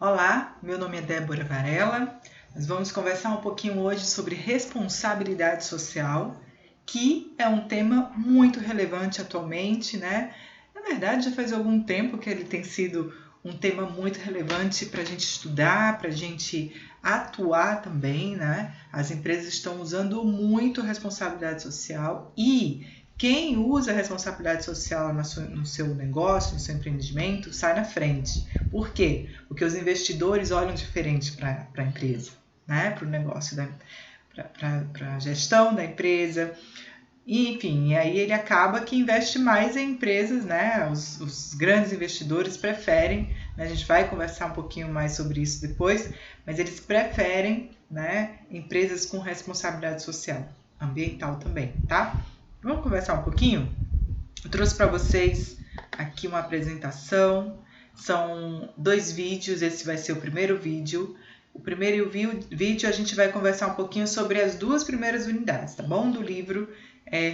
Olá, meu nome é Débora Varela. Nós vamos conversar um pouquinho hoje sobre responsabilidade social, que é um tema muito relevante atualmente, né? Na verdade, já faz algum tempo que ele tem sido um tema muito relevante para a gente estudar, para a gente atuar também, né? As empresas estão usando muito responsabilidade social e quem usa a responsabilidade social no seu negócio, no seu empreendimento, sai na frente. Por quê? Porque os investidores olham diferente para a empresa, né? Para o negócio, para a gestão da empresa. E, enfim, e aí ele acaba que investe mais em empresas, né? Os grandes investidores preferem, né? A gente vai conversar um pouquinho mais sobre isso depois, mas eles preferem, né, empresas com responsabilidade social, ambiental também, tá? Vamos conversar um pouquinho? Eu trouxe para vocês aqui uma apresentação, são 2 vídeos, esse vai ser o primeiro vídeo. O primeiro vídeo a gente vai conversar um pouquinho sobre as 2 primeiras unidades, tá bom? Do livro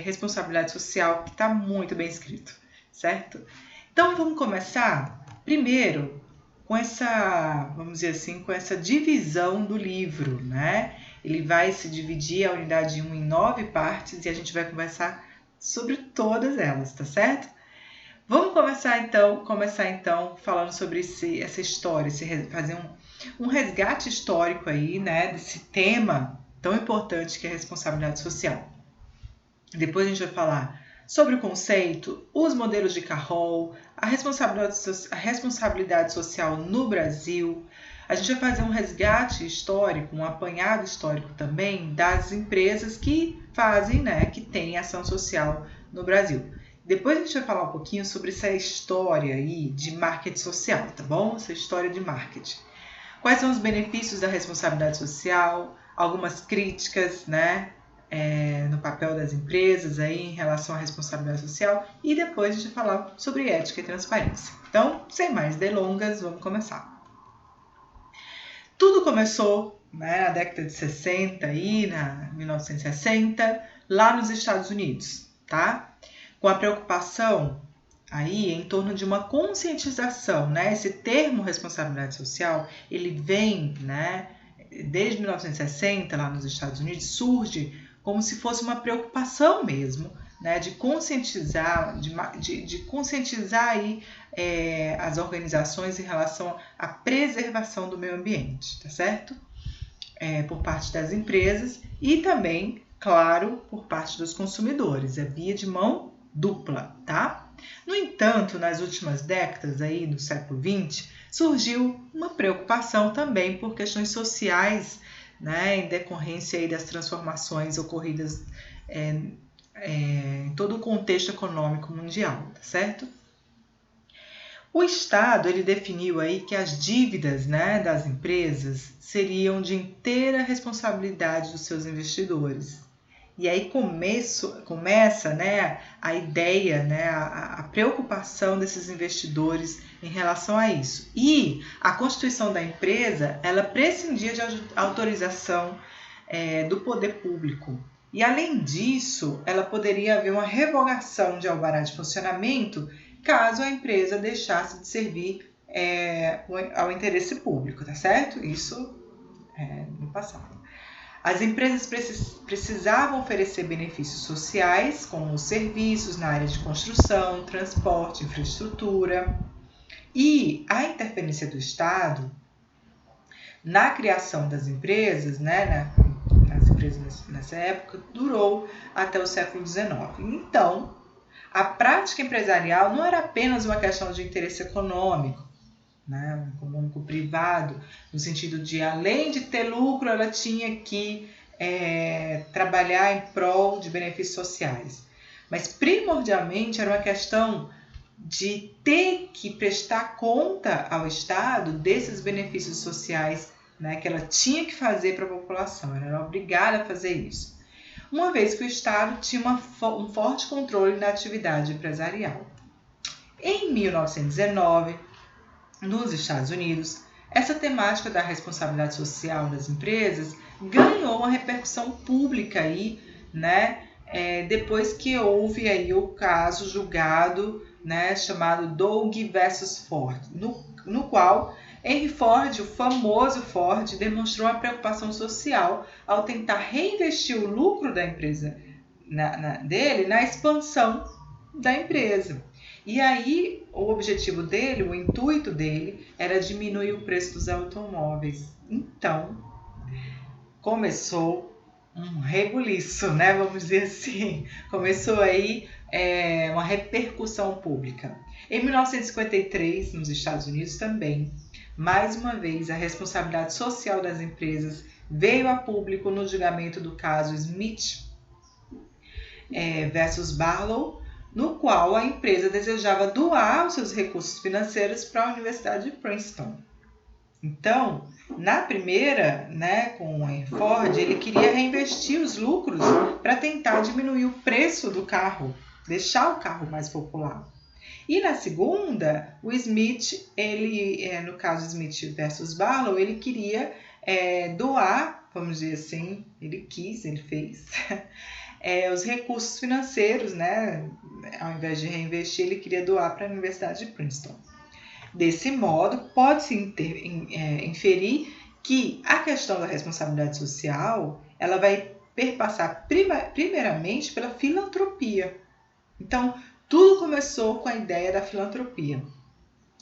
Responsabilidade Social, que está muito bem escrito, certo? Então vamos começar primeiro com essa, vamos dizer assim, com essa divisão do livro, né? Ele vai se dividir a unidade 1 em 9 partes e a gente vai conversar sobre todas elas, tá certo? Vamos começar então falando sobre essa história, fazer um resgate histórico aí, né, desse tema tão importante que é a responsabilidade social. Depois a gente vai falar sobre o conceito, os modelos de Carroll, a responsabilidade social no Brasil. A gente vai fazer um resgate histórico, um apanhado histórico também das empresas que fazem, né, que têm ação social no Brasil. Depois a gente vai falar um pouquinho sobre essa história aí de marketing social, tá bom? Essa história de marketing. Quais são os benefícios da responsabilidade social? Algumas críticas, né, no papel das empresas aí em relação à responsabilidade social. E depois a gente vai falar sobre ética e transparência. Então, sem mais delongas, vamos começar. Tudo começou, né, na década de 60, aí, na 1960, lá nos Estados Unidos, tá? Com a preocupação aí em torno de uma conscientização, né? Esse termo responsabilidade social, ele vem, né, desde 1960, lá nos Estados Unidos, surge como se fosse uma preocupação mesmo, né, de conscientizar, de conscientizar aí, as organizações em relação à preservação do meio ambiente, tá certo? Por parte das empresas e também, claro, por parte dos consumidores. É via de mão dupla, tá? No entanto, nas últimas décadas aí do século XX, surgiu uma preocupação também por questões sociais, né, em decorrência aí das transformações ocorridas em todo o contexto econômico mundial, tá certo? O Estado ele definiu aí que as dívidas, né, das empresas seriam de inteira responsabilidade dos seus investidores. E aí começa, né, a ideia, né, a preocupação desses investidores em relação a isso. E a constituição da empresa, ela prescindia de autorização do poder público. E além disso, ela poderia haver uma revogação de alvará de funcionamento caso a empresa deixasse de servir ao interesse público, tá certo? Isso no passado. As empresas precisavam oferecer benefícios sociais, como serviços na área de construção, transporte, infraestrutura. E a interferência do Estado na criação das empresas, né, nas empresas nessa época, durou até o século XIX. Então, a prática empresarial não era apenas uma questão de interesse econômico, né, econômico privado, no sentido de, além de ter lucro, ela tinha que trabalhar em prol de benefícios sociais. Mas, primordialmente, era uma questão de ter que prestar conta ao Estado desses benefícios sociais, né, que ela tinha que fazer para a população, ela era obrigada a fazer isso. Uma vez que o Estado tinha um forte controle na atividade empresarial. Em 1919, nos Estados Unidos, essa temática da responsabilidade social das empresas ganhou uma repercussão pública aí, né, depois que houve aí o caso julgado, né, chamado Doug versus Ford, no qual Henry Ford, o famoso Ford, demonstrou uma preocupação social ao tentar reinvestir o lucro da empresa dele na expansão da empresa. E aí, o objetivo dele, o intuito dele, era diminuir o preço dos automóveis. Então, começou um rebuliço, né? Vamos dizer assim. Começou aí uma repercussão pública. Em 1953, nos Estados Unidos também, mais uma vez, a responsabilidade social das empresas veio a público no julgamento do caso Smith versus Barlow, no qual a empresa desejava doar os seus recursos financeiros para a Universidade de Princeton. Então, na primeira, né, com o Henry Ford, ele queria reinvestir os lucros para tentar diminuir o preço do carro, deixar o carro mais popular. E na segunda, o Smith, no caso Smith versus Barlow, ele queria doar, vamos dizer assim, ele fez, os recursos financeiros, né? Ao invés de reinvestir, ele queria doar para a Universidade de Princeton. Desse modo, pode-se inferir que a questão da responsabilidade social ela vai perpassar primeiramente pela filantropia. Então, tudo começou com a ideia da filantropia,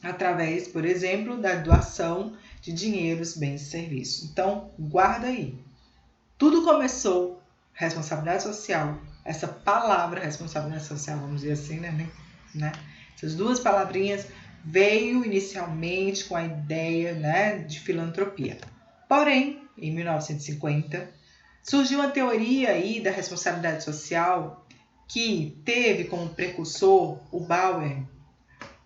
através, por exemplo, da doação de dinheiros, bens e serviços. Então, guarda aí. Tudo começou, responsabilidade social, essa palavra responsabilidade social, vamos dizer assim, né? Essas duas palavrinhas veio inicialmente com a ideia, né, de filantropia. Porém, em 1950, surgiu uma teoria aí da responsabilidade social que teve como precursor o Bauer.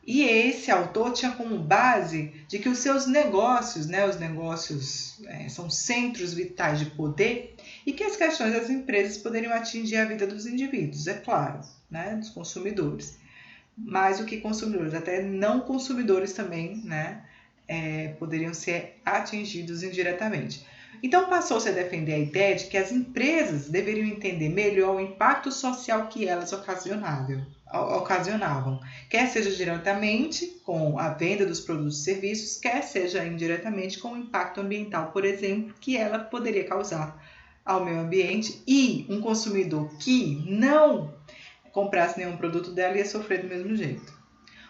E esse autor tinha como base de que os seus negócios, né, os negócios são centros vitais de poder e que as questões das empresas poderiam atingir a vida dos indivíduos, é claro, né, dos consumidores. Mais do que consumidores, até não consumidores também, né, poderiam ser atingidos indiretamente. Então passou-se a defender a ideia de que as empresas deveriam entender melhor o impacto social que elas ocasionavam, quer seja diretamente com a venda dos produtos e serviços, quer seja indiretamente com o impacto ambiental, por exemplo, que ela poderia causar ao meio ambiente, e um consumidor que não comprasse nenhum produto dela ia sofrer do mesmo jeito.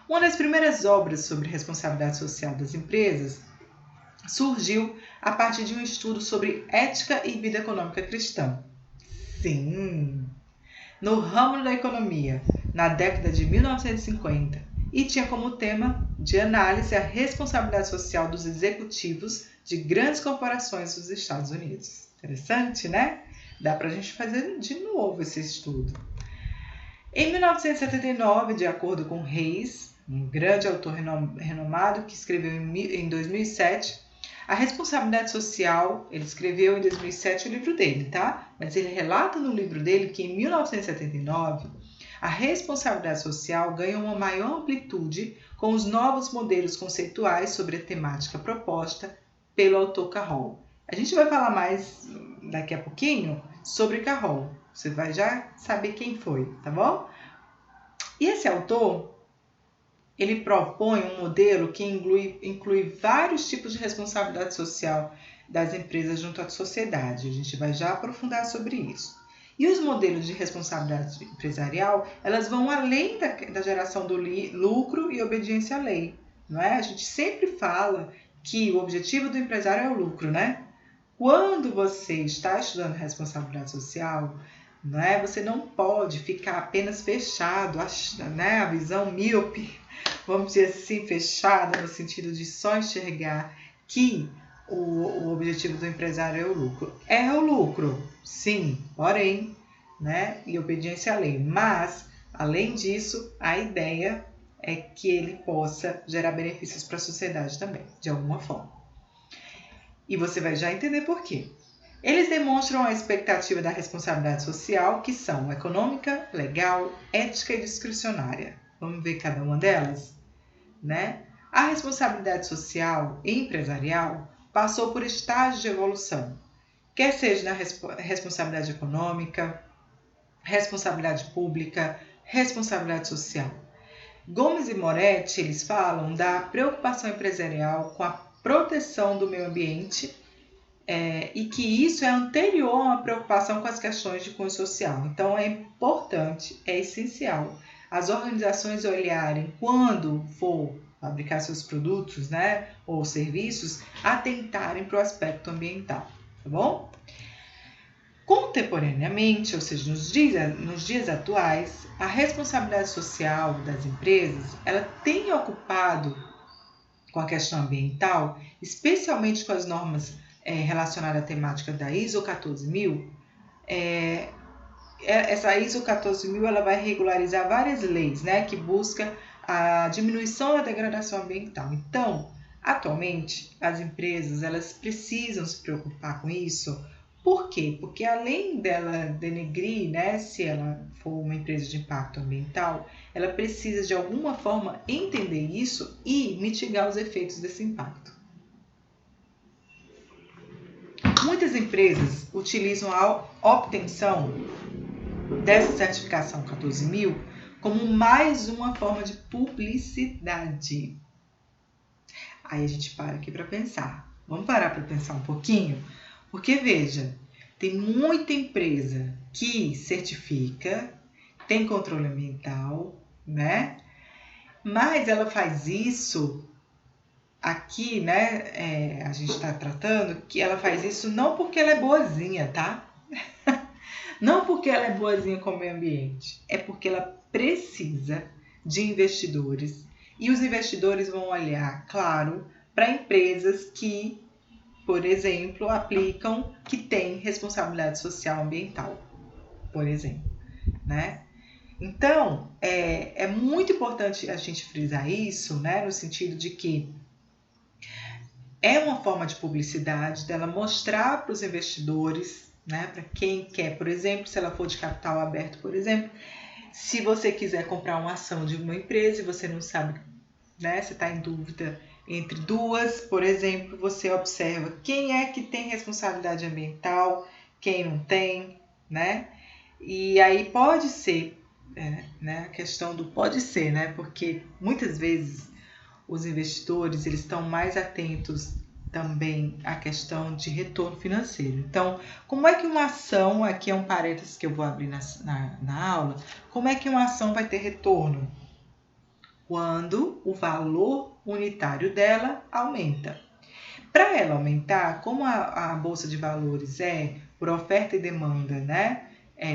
Uma das primeiras obras sobre responsabilidade social das empresas surgiu a partir de um estudo sobre ética e vida econômica cristã. Sim, no ramo da economia, na década de 1950, e tinha como tema de análise a responsabilidade social dos executivos de grandes corporações dos Estados Unidos. Interessante, né? Dá para a gente fazer de novo esse estudo. Em 1979, de acordo com Hayes, um grande autor renomado que escreveu em 2007, a responsabilidade social, ele escreveu em 2007 o livro dele, tá? Mas ele relata no livro dele que em 1979, a responsabilidade social ganhou uma maior amplitude com os novos modelos conceituais sobre a temática proposta pelo autor Carroll. A gente vai falar mais daqui a pouquinho sobre Carroll. Você vai já saber quem foi, tá bom? E esse autor, ele propõe um modelo que inclui vários tipos de responsabilidade social das empresas junto à sociedade. A gente vai já aprofundar sobre isso. E os modelos de responsabilidade empresarial, elas vão além da geração do lucro e obediência à lei. Não é? A gente sempre fala que o objetivo do empresário é o lucro, né? Quando você está estudando responsabilidade social, você não pode ficar apenas fechado, né? A visão míope, vamos dizer assim, fechada no sentido de só enxergar que o objetivo do empresário é o lucro. É o lucro, sim, porém, né? E obediência à lei. Mas, além disso, a ideia é que ele possa gerar benefícios para a sociedade também, de alguma forma. E você vai já entender por quê. Eles demonstram a expectativa da responsabilidade social, que são econômica, legal, ética e discricionária. Vamos ver cada uma delas? Né? A responsabilidade social e empresarial passou por estágios de evolução, quer seja na responsabilidade econômica, responsabilidade pública, responsabilidade social. Gomes e Moretti, eles falam da preocupação empresarial com a proteção do meio ambiente e que isso é anterior a uma preocupação com as questões de cunho social. Então, é importante, é essencial as organizações olharem, quando for fabricar seus produtos, né, ou serviços, atentarem para o aspecto ambiental, tá bom? Contemporaneamente, ou seja, nos dias atuais, a responsabilidade social das empresas, ela tem ocupado com a questão ambiental, especialmente com as normas relacionadas à temática da ISO 14000. Essa ISO 14000 ela vai regularizar várias leis, né, que busca a diminuição da degradação ambiental. Então, atualmente, as empresas elas precisam se preocupar com isso. Por quê? Porque além dela denegrir, né, se ela for uma empresa de impacto ambiental, ela precisa de alguma forma entender isso e mitigar os efeitos desse impacto. Muitas empresas utilizam a obtenção dessa certificação 14000 como mais uma forma de publicidade. Aí a gente para aqui para pensar. Vamos parar para pensar um pouquinho? Porque, veja, tem muita empresa que certifica, tem controle ambiental, né? Mas ela faz isso aqui, né? A gente está tratando que ela faz isso não porque ela é boazinha, tá? Não porque ela é boazinha com o meio ambiente, é porque ela precisa de investidores e os investidores vão olhar, claro, para empresas que, por exemplo, aplicam, que têm responsabilidade social ambiental, por exemplo, né? Então, é muito importante a gente frisar isso, né, no sentido de que é uma forma de publicidade dela mostrar para os investidores, né, para quem quer, por exemplo, se ela for de capital aberto, por exemplo, se você quiser comprar uma ação de uma empresa e você não sabe, né, você está em dúvida entre duas, por exemplo, você observa quem é que tem responsabilidade ambiental, quem não tem, né? E aí pode ser, né, a questão do pode ser, né? Porque muitas vezes os investidores eles estão mais atentos também à questão de retorno financeiro. Então, como é que uma ação, aqui é um parênteses que eu vou abrir na aula, como é que uma ação vai ter retorno? Quando o valor unitário dela aumenta. Para ela aumentar, como a Bolsa de Valores é por oferta e demanda, né,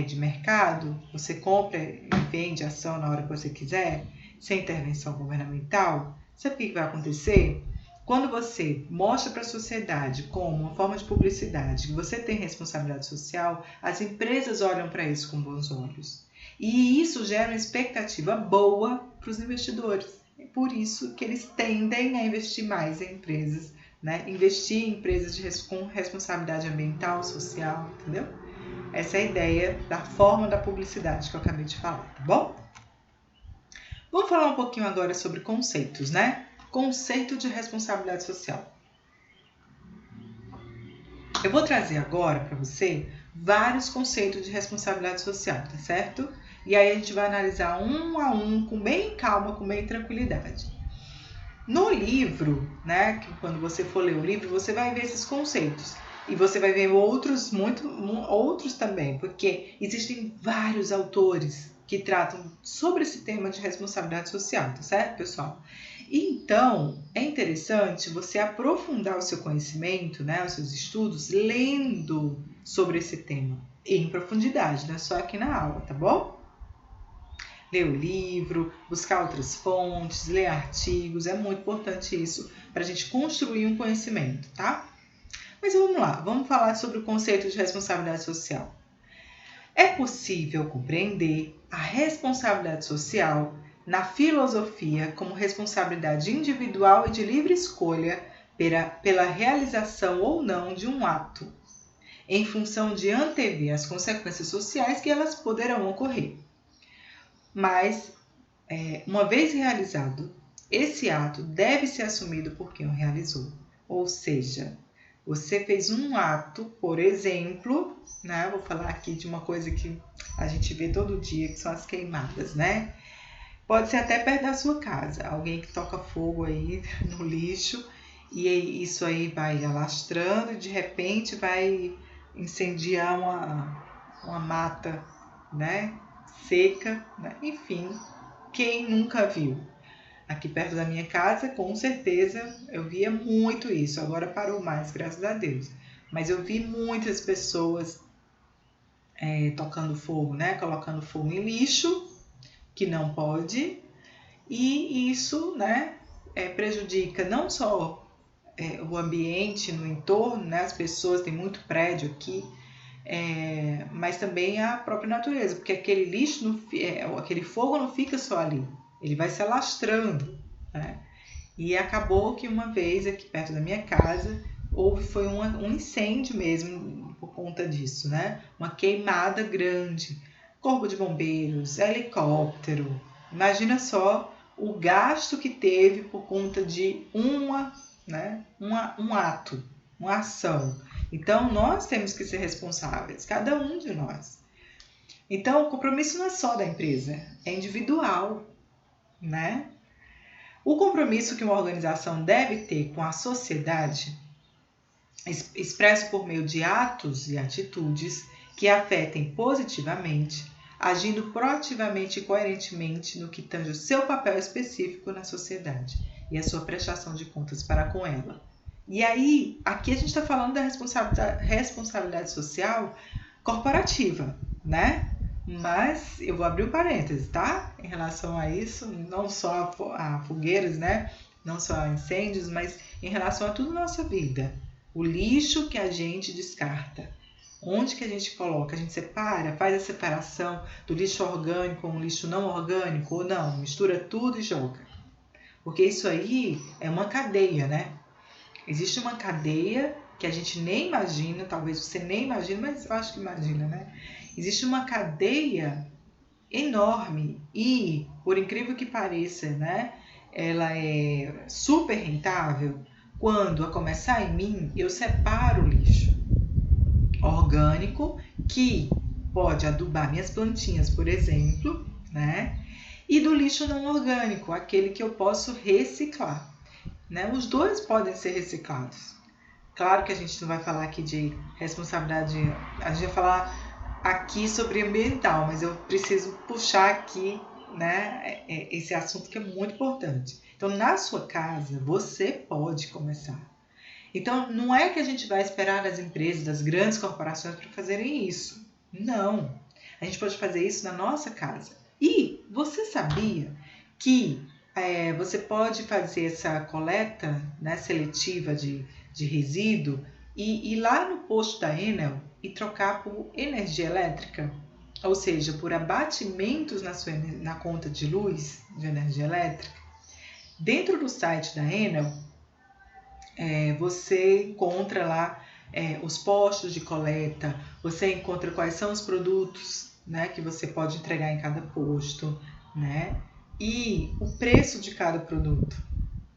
de mercado, você compra e vende a ação na hora que você quiser, sem intervenção governamental, sabe o que vai acontecer? Quando você mostra para a sociedade como uma forma de publicidade que você tem responsabilidade social, as empresas olham para isso com bons olhos. E isso gera uma expectativa boa para os investidores. É por isso que eles tendem a investir mais em empresas, né? Investir em empresas com responsabilidade ambiental, social, entendeu? Essa é a ideia da forma da publicidade que eu acabei de falar, tá bom? Vamos falar um pouquinho agora sobre conceitos, né? Conceito de responsabilidade social. Eu vou trazer agora para você vários conceitos de responsabilidade social, tá certo? E aí a gente vai analisar um a um com bem calma, com bem tranquilidade. No livro, né, que quando você for ler o livro, você vai ver esses conceitos. E você vai ver outros também, porque existem vários autores que tratam sobre esse tema de responsabilidade social, tá certo, pessoal? Então, é interessante você aprofundar o seu conhecimento, né, os seus estudos, lendo sobre esse tema em profundidade, não é só aqui na aula, tá bom? Ler o livro, buscar outras fontes, ler artigos, é muito importante isso para a gente construir um conhecimento, tá? Mas vamos lá, vamos falar sobre o conceito de responsabilidade social. É possível compreender a responsabilidade social na filosofia como responsabilidade individual e de livre escolha pela realização ou não de um ato, em função de antever as consequências sociais que elas poderão ocorrer. Mas, uma vez realizado, esse ato deve ser assumido por quem o realizou. Ou seja, você fez um ato, por exemplo, né? Vou falar aqui de uma coisa que a gente vê todo dia, que são as queimadas, né? Pode ser até perto da sua casa, alguém que toca fogo aí no lixo e isso aí vai alastrando e de repente vai incendiar uma mata, né, seca, né? Enfim, quem nunca viu? Aqui perto da minha casa, com certeza, eu via muito isso. Agora parou mais, graças a Deus. Mas eu vi muitas pessoas tocando fogo, né? Colocando fogo em lixo, que não pode. E isso, né, prejudica não só o ambiente no entorno, né? As pessoas, tem muito prédio aqui, mas também a própria natureza, porque aquele lixo, aquele fogo não fica só ali, ele vai se alastrando, né? E acabou que uma vez aqui perto da minha casa foi um incêndio mesmo por conta disso, né? Uma queimada grande, corpo de bombeiros, helicóptero. Imagina só o gasto que teve por conta de um ato, uma ação. Então, nós temos que ser responsáveis, cada um de nós. Então, o compromisso não é só da empresa, é individual, né? O compromisso que uma organização deve ter com a sociedade, expresso por meio de atos e atitudes que afetem positivamente, agindo proativamente e coerentemente no que tange o seu papel específico na sociedade e a sua prestação de contas para com ela. E aí, aqui a gente está falando da responsabilidade social corporativa, né? Mas eu vou abrir um parêntese, tá? Em relação a isso, não só a fogueiras, né? Não só a incêndios, mas em relação a tudo na nossa vida. O lixo que a gente descarta. Onde que a gente coloca? A gente separa, faz a separação do lixo orgânico com o lixo não orgânico ou não? Mistura tudo e joga. Porque isso aí é uma cadeia, né? Existe uma cadeia que a gente nem imagina, talvez você nem imagine, mas eu acho que imagina, né? Existe uma cadeia enorme e, por incrível que pareça, né? Ela é super rentável quando, a começar em mim, eu separo o lixo orgânico, que pode adubar minhas plantinhas, por exemplo, né? E do lixo não orgânico, aquele que eu posso reciclar. Né? Os dois podem ser reciclados. Claro que a gente não vai falar aqui de responsabilidade, a gente vai falar aqui sobre ambiental, mas eu preciso puxar aqui, né, esse assunto que é muito importante. Então, na sua casa, você pode começar. Então, não é que a gente vai esperar das empresas, das grandes corporações para fazerem isso. Não. A gente pode fazer isso na nossa casa. E você sabia que você pode fazer essa coleta, né, seletiva de resíduo e ir lá no posto da Enel e trocar por energia elétrica, ou seja, por abatimentos na conta de luz de energia elétrica. Dentro do site da Enel, você encontra lá os postos de coleta, você encontra quais são os produtos, né, que você pode entregar em cada posto, né? E o preço de cada produto,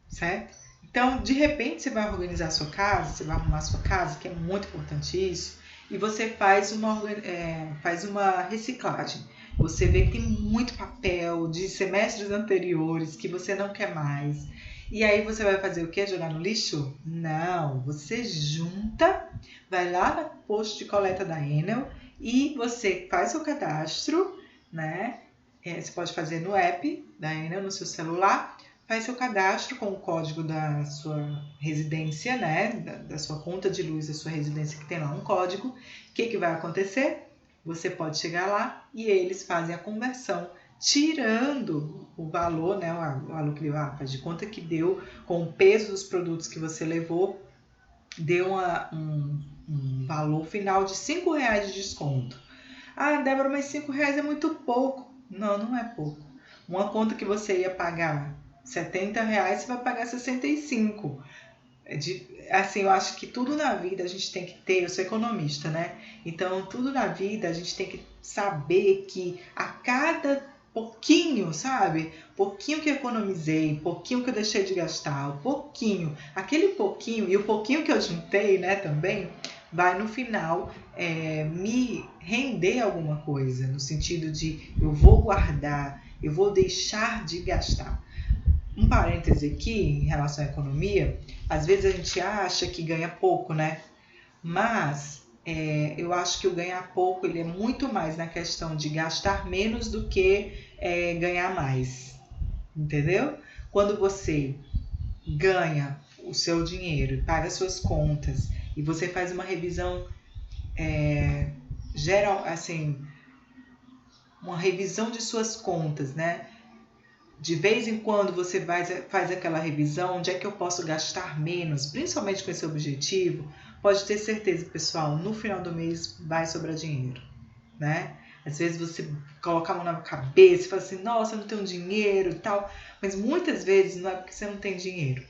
certo? Então, de repente, você vai organizar a sua casa, você vai arrumar a sua casa, que é muito importante isso, e você faz uma reciclagem. Você vê que tem muito papel de semestres anteriores que você não quer mais. E aí você vai fazer o quê? Jogar no lixo? Não, você junta, vai lá no posto de coleta da Enel e você faz seu cadastro, né? Você pode fazer no app da Enel, no seu celular, faz seu cadastro com o código da sua residência, né? Da sua conta de luz da sua residência, que tem lá um código. O que vai acontecer? Você pode chegar lá e eles fazem a conversão, tirando o valor, né? O valor que deu, faz de conta que deu, com o peso dos produtos que você levou, deu um valor final de R$5 de desconto. Ah, Débora, mas R$5 é muito pouco. Não, não é pouco. Uma conta que você ia pagar R$70, você vai pagar 65. Assim, eu acho que tudo na vida a gente tem que ter, eu sou economista, né? Então, tudo na vida a gente tem que saber que a cada pouquinho, sabe? Pouquinho que eu economizei, pouquinho que eu deixei de gastar, aquele pouquinho e o pouquinho que eu juntei, né, também, vai no final me render alguma coisa, no sentido de eu vou guardar, eu vou deixar de gastar. Um parêntese aqui em relação à economia, às vezes a gente acha que ganha pouco, né? Mas eu acho que o ganhar pouco ele é muito mais na questão de gastar menos do que ganhar mais, entendeu? Quando você ganha o seu dinheiro, paga suas contas e você faz uma revisão geral, assim, uma revisão de suas contas, né? De vez em quando você faz aquela revisão, onde é que eu posso gastar menos, principalmente com esse objetivo, pode ter certeza, pessoal, no final do mês vai sobrar dinheiro, né? Às vezes você coloca a mão na cabeça e fala assim, nossa, eu não tenho dinheiro e tal, mas muitas vezes não é porque você não tem dinheiro,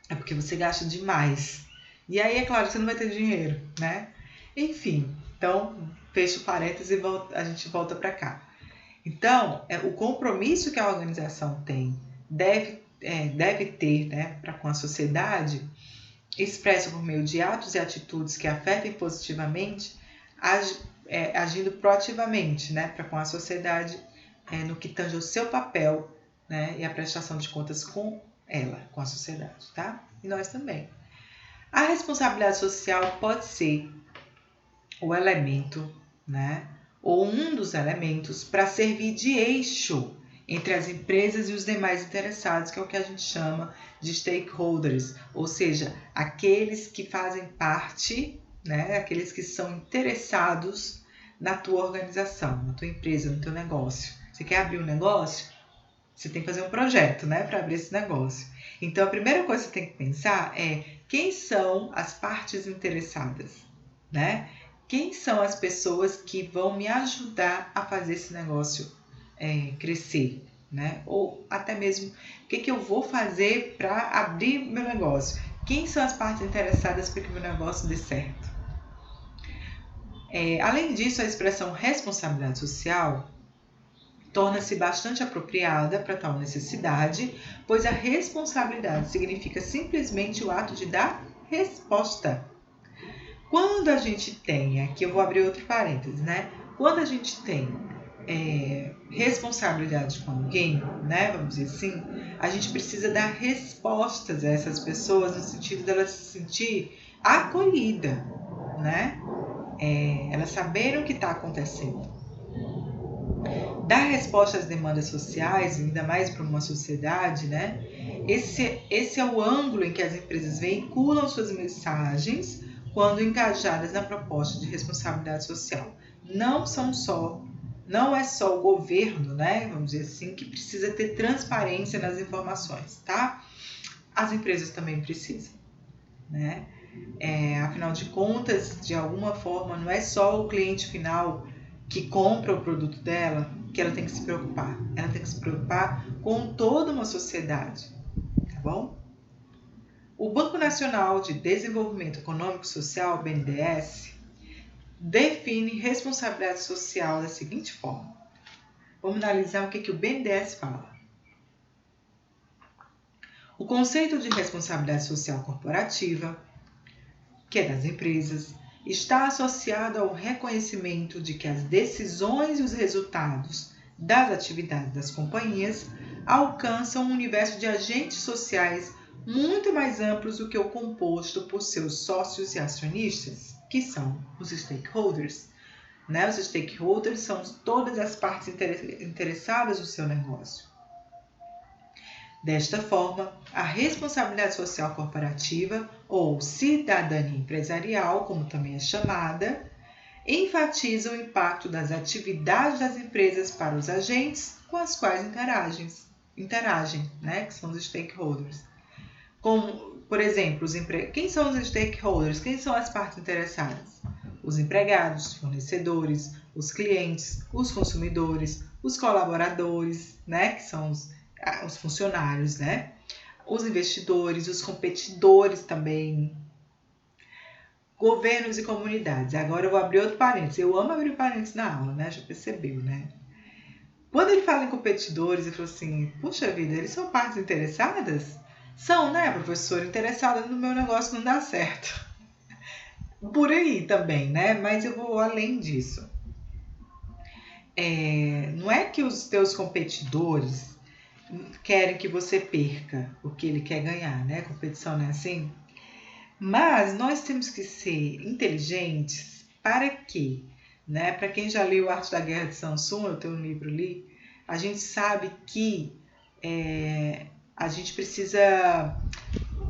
é porque você gasta demais. E aí, é claro, você não vai ter dinheiro, né? Enfim, então, fecha o parênteses e a gente volta para cá. Então, o compromisso que a organização tem deve ter, né, com a sociedade, expresso por meio de atos e atitudes que afetem positivamente, agindo proativamente, né, para com a sociedade no que tange ao seu papel, né, e a prestação de contas com ela, com a sociedade, tá? E nós também. A responsabilidade social pode ser o elemento, né, ou um dos elementos para servir de eixo entre as empresas e os demais interessados, que é o que a gente chama de stakeholders, ou seja, aqueles que fazem parte, né, aqueles que são interessados na tua organização, na tua empresa, no teu negócio. Você quer abrir um negócio? Você tem que fazer um projeto, né, para abrir esse negócio. Então, a primeira coisa que você tem que pensar é quem são as partes interessadas, né? Quem são as pessoas que vão me ajudar a fazer esse negócio crescer, né? Ou até mesmo, o que eu vou fazer para abrir meu negócio? Quem são as partes interessadas para que meu negócio dê certo? Além disso, a expressão responsabilidade social torna-se bastante apropriada para tal necessidade, pois a responsabilidade significa simplesmente o ato de dar resposta. Quando a gente tem, aqui eu vou abrir outro parênteses, né? Quando a gente tem responsabilidade com alguém, né? Vamos dizer assim, a gente precisa dar respostas a essas pessoas no sentido delas se sentir acolhida, né? Elas saberem o que está acontecendo. Dar resposta às demandas sociais, ainda mais para uma sociedade, né? Esse é o ângulo em que as empresas veiculam suas mensagens quando engajadas na proposta de responsabilidade social. Não é só o governo, né, vamos dizer assim, que precisa ter transparência nas informações, tá? As empresas também precisam, né? Afinal de contas, de alguma forma, não é só o cliente final que compra o produto dela que ela tem que se preocupar. Ela tem que se preocupar com toda uma sociedade, tá bom? O Banco Nacional de Desenvolvimento Econômico e Social, BNDES, define responsabilidade social da seguinte forma. Vamos analisar o que o BNDES fala. O conceito de responsabilidade social corporativa, que é das empresas, está associado ao reconhecimento de que as decisões e os resultados das atividades das companhias alcançam um universo de agentes sociais muito mais amplos do que o composto por seus sócios e acionistas, que são os stakeholders. Né? Os stakeholders são todas as partes interessadas no seu negócio. Desta forma, a responsabilidade social corporativa, ou cidadania empresarial, como também é chamada, enfatiza o impacto das atividades das empresas para os agentes com as quais interagem, né? Que são os stakeholders. Como, por exemplo, quem são os stakeholders? Quem são as partes interessadas? Os empregados, fornecedores, os clientes, os consumidores, os colaboradores, né? Que são os funcionários, né? Os investidores, os competidores também, governos e comunidades. Agora eu vou abrir outro parênteses. Eu amo abrir parênteses na aula, né? Já percebeu, né? Quando ele fala em competidores, ele falou assim, puxa vida, eles são partes interessadas? São, né, professor? Interessada no meu negócio não dá certo. Por aí também, né? Mas eu vou além disso. Não é que os teus competidores querem que você perca o que ele quer ganhar, né? Competição não é assim? Mas nós temos que ser inteligentes para quê? Né? Para quem já leu Arte da Guerra de Sun Tzu, eu tenho um livro ali, a gente sabe que a gente precisa...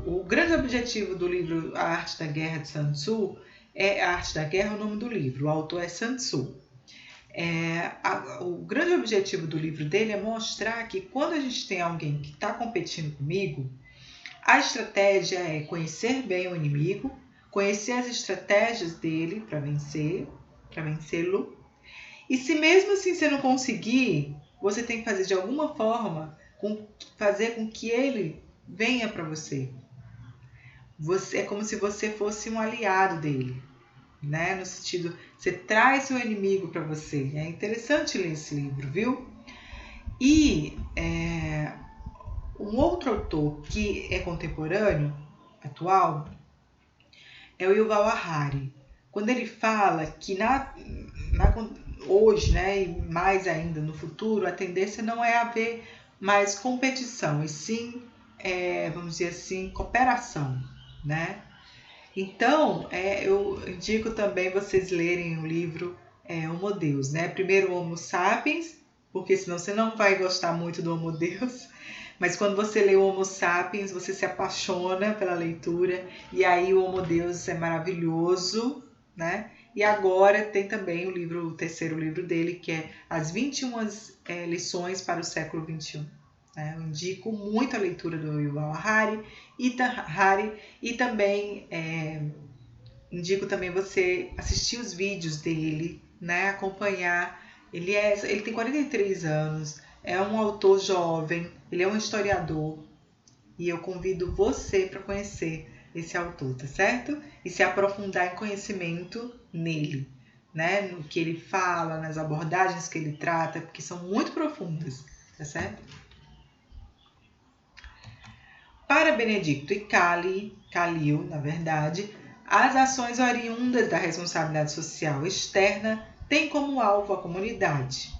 O grande objetivo do livro A Arte da Guerra de Sun Tzu é A Arte da Guerra, é o nome do livro, o autor é Sun Tzu. O grande objetivo do livro dele é mostrar que quando a gente tem alguém que está competindo comigo, a estratégia é conhecer bem o inimigo, conhecer as estratégias dele para vencê-lo. E se mesmo assim você não conseguir, você tem que fazer de alguma forma, fazer com que ele venha para você. É como se você fosse um aliado dele, né? No sentido, você traz seu inimigo para você. É interessante ler esse livro, viu? E um outro autor que é contemporâneo, atual, é o Yuval Harari. Quando ele fala que hoje, né, e mais ainda no futuro, a tendência não é haver mais competição, e sim, vamos dizer assim, cooperação, né? Então, eu indico também vocês lerem o livro Homo Deus, né? Primeiro o Homo Sapiens, porque senão você não vai gostar muito do Homo Deus, mas quando você lê o Homo Sapiens, você se apaixona pela leitura, e aí o Homo Deus é maravilhoso, né? E agora tem também o terceiro livro dele, que é As 21 Lições para o Século XXI. Eu indico muito a leitura do Yuval Harari e também indico também você assistir os vídeos dele, né? Acompanhar. Ele tem 43 anos, é um autor jovem, ele é um historiador e eu convido você para conhecer esse autor, tá certo? E se aprofundar em conhecimento nele, né? No que ele fala, nas abordagens que ele trata, porque são muito profundas, tá certo? Para Benedicto e Khalil, na verdade, as ações oriundas da responsabilidade social externa têm como alvo a comunidade,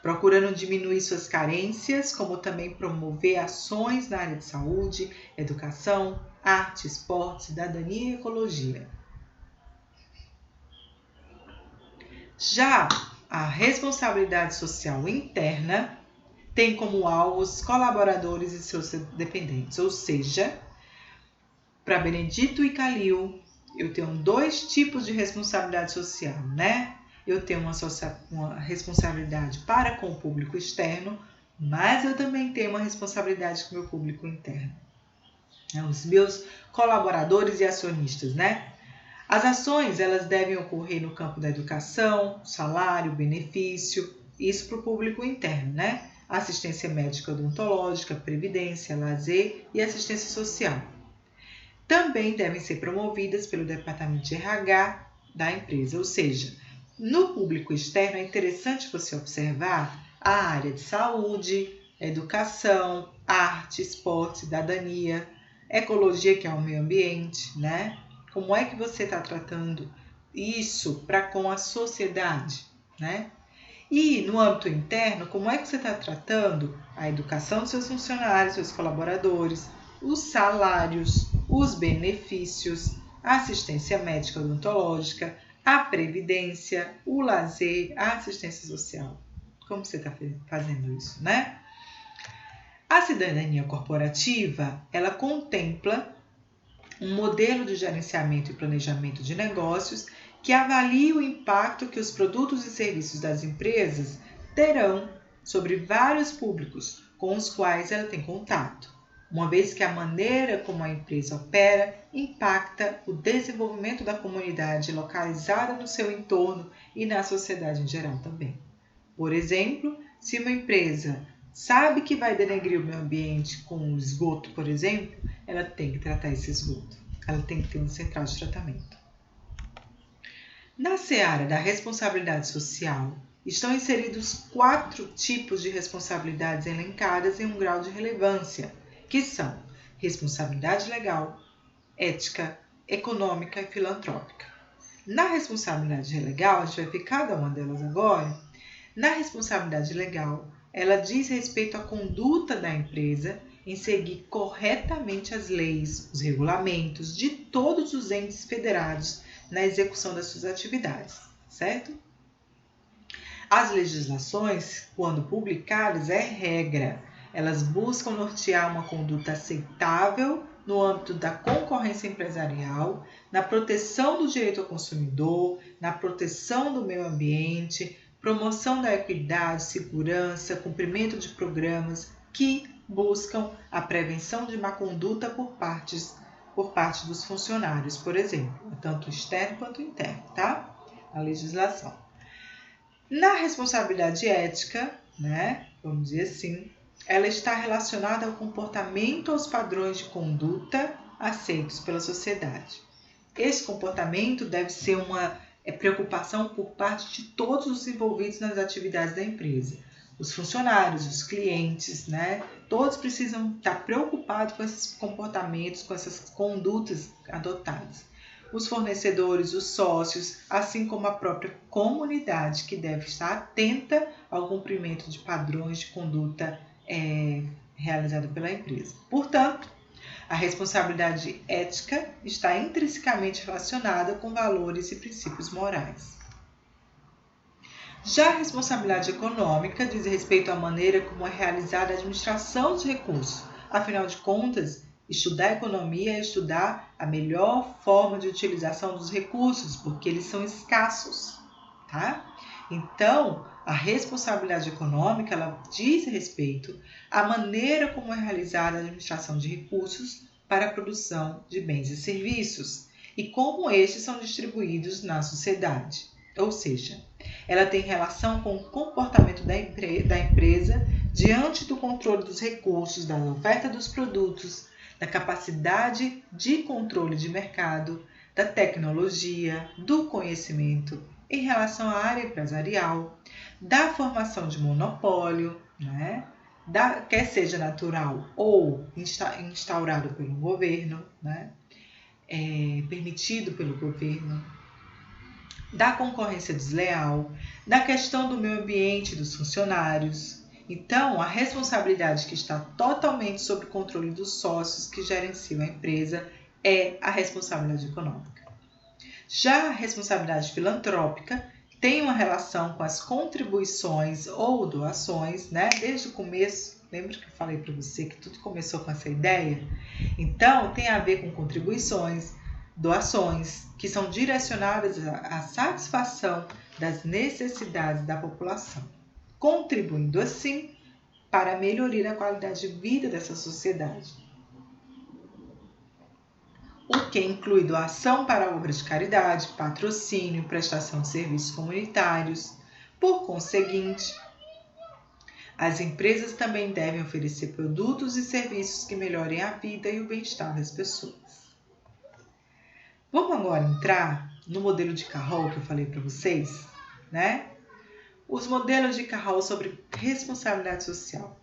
procurando diminuir suas carências, como também promover ações na área de saúde, educação, arte, esporte, cidadania e ecologia. Já a responsabilidade social interna tem como alvo os colaboradores e seus dependentes, ou seja, para Benedito e Khalil, eu tenho dois tipos de responsabilidade social, né? Eu tenho uma responsabilidade para com o público externo, mas eu também tenho uma responsabilidade com o meu público interno. Os meus colaboradores e acionistas, né? As ações, elas devem ocorrer no campo da educação, salário, benefício, isso para o público interno, né? Assistência médica odontológica, previdência, lazer e assistência social. Também devem ser promovidas pelo departamento de RH da empresa, ou seja, no público externo é interessante você observar a área de saúde, educação, arte, esporte, cidadania, ecologia, que é o meio ambiente, né? Como é que você está tratando isso para com a sociedade, né? E no âmbito interno, como é que você está tratando a educação dos seus funcionários, seus colaboradores, os salários, os benefícios, a assistência médica odontológica, a previdência, o lazer, a assistência social. Como você está fazendo isso, né? A cidadania corporativa, ela contempla um modelo de gerenciamento e planejamento de negócios que avalie o impacto que os produtos e serviços das empresas terão sobre vários públicos com os quais ela tem contato, uma vez que a maneira como a empresa opera impacta o desenvolvimento da comunidade localizada no seu entorno e na sociedade em geral também. Por exemplo, se uma empresa sabe que vai denegrir o meio ambiente com o esgoto, por exemplo, ela tem que tratar esse esgoto. Ela tem que ter uma central de tratamento. Na seara da responsabilidade social, estão inseridos 4 tipos de responsabilidades elencadas em um grau de relevância, que são responsabilidade legal, ética, econômica e filantrópica. Na responsabilidade legal, a gente vai ver cada uma delas agora. Na responsabilidade legal, ela diz respeito à conduta da empresa em seguir corretamente as leis, os regulamentos de todos os entes federados na execução das suas atividades, certo? As legislações, quando publicadas, é regra. Elas buscam nortear uma conduta aceitável no âmbito da concorrência empresarial, na proteção do direito ao consumidor, na proteção do meio ambiente, promoção da equidade, segurança, cumprimento de programas que buscam a prevenção de má conduta por parte dos funcionários, por exemplo, tanto externo quanto interno, tá? A legislação. Na responsabilidade ética, vamos dizer assim, ela está relacionada ao comportamento, aos padrões de conduta aceitos pela sociedade. Esse comportamento deve ser uma preocupação por parte de todos os envolvidos nas atividades da empresa. Os funcionários, os clientes, todos precisam estar preocupados com esses comportamentos, com essas condutas adotadas. Os fornecedores, os sócios, assim como a própria comunidade, que deve estar atenta ao cumprimento de padrões de conduta realizada pela empresa. Portanto, a responsabilidade ética está intrinsecamente relacionada com valores e princípios morais. Já a responsabilidade econômica diz respeito à maneira como é realizada a administração dos recursos. Afinal de contas, estudar economia é estudar a melhor forma de utilização dos recursos, porque eles são escassos, tá? Então, a responsabilidade econômica, ela diz respeito à maneira como é realizada a administração de recursos para a produção de bens e serviços e como estes são distribuídos na sociedade. Ou seja, ela tem relação com o comportamento da empresa diante do controle dos recursos, da oferta dos produtos, da capacidade de controle de mercado, da tecnologia, do conhecimento em relação à área empresarial, da formação de monopólio, quer seja natural ou instaurado pelo governo, permitido pelo governo, da concorrência desleal, da questão do meio ambiente dos funcionários. Então, a responsabilidade que está totalmente sob o controle dos sócios que gerenciam a empresa é a responsabilidade econômica. Já a responsabilidade filantrópica tem uma relação com as contribuições ou doações, desde o começo. Lembra que eu falei para você que tudo começou com essa ideia? Então, tem a ver com contribuições, doações, que são direcionadas à satisfação das necessidades da população, contribuindo assim para a melhoria da qualidade de vida dessa sociedade. O que inclui doação para obras de caridade, patrocínio, prestação de serviços comunitários. Por conseguinte, as empresas também devem oferecer produtos e serviços que melhorem a vida e o bem-estar das pessoas. Vamos agora entrar no modelo de Carroll que eu falei para vocês, Os modelos de Carroll sobre responsabilidade social.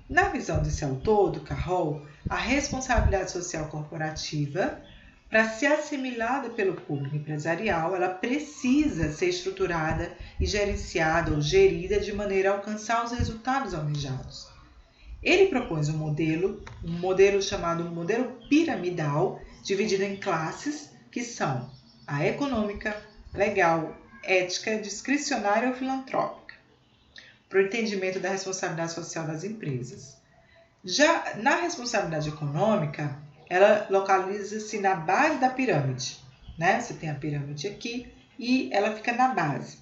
Na visão desse autor, do Carroll, a responsabilidade social corporativa, para ser assimilada pelo público empresarial, ela precisa ser estruturada e gerenciada ou gerida de maneira a alcançar os resultados almejados. Ele propõe um modelo chamado modelo piramidal, dividido em classes, que são a econômica, legal, ética, discricionária ou filantrópica, para o entendimento da responsabilidade social das empresas. Já na responsabilidade econômica, ela localiza-se na base da pirâmide, Você tem a pirâmide aqui e ela fica na base,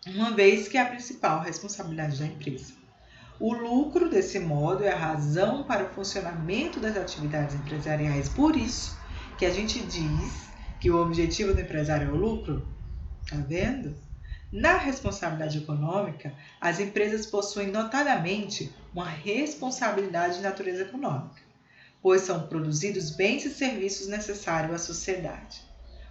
uma vez que é a principal responsabilidade da empresa. O lucro, desse modo, é a razão para o funcionamento das atividades empresariais. Por isso que a gente diz que o objetivo do empresário é o lucro. Tá vendo? Na responsabilidade econômica, as empresas possuem notadamente uma responsabilidade de natureza econômica, pois são produzidos bens e serviços necessários à sociedade.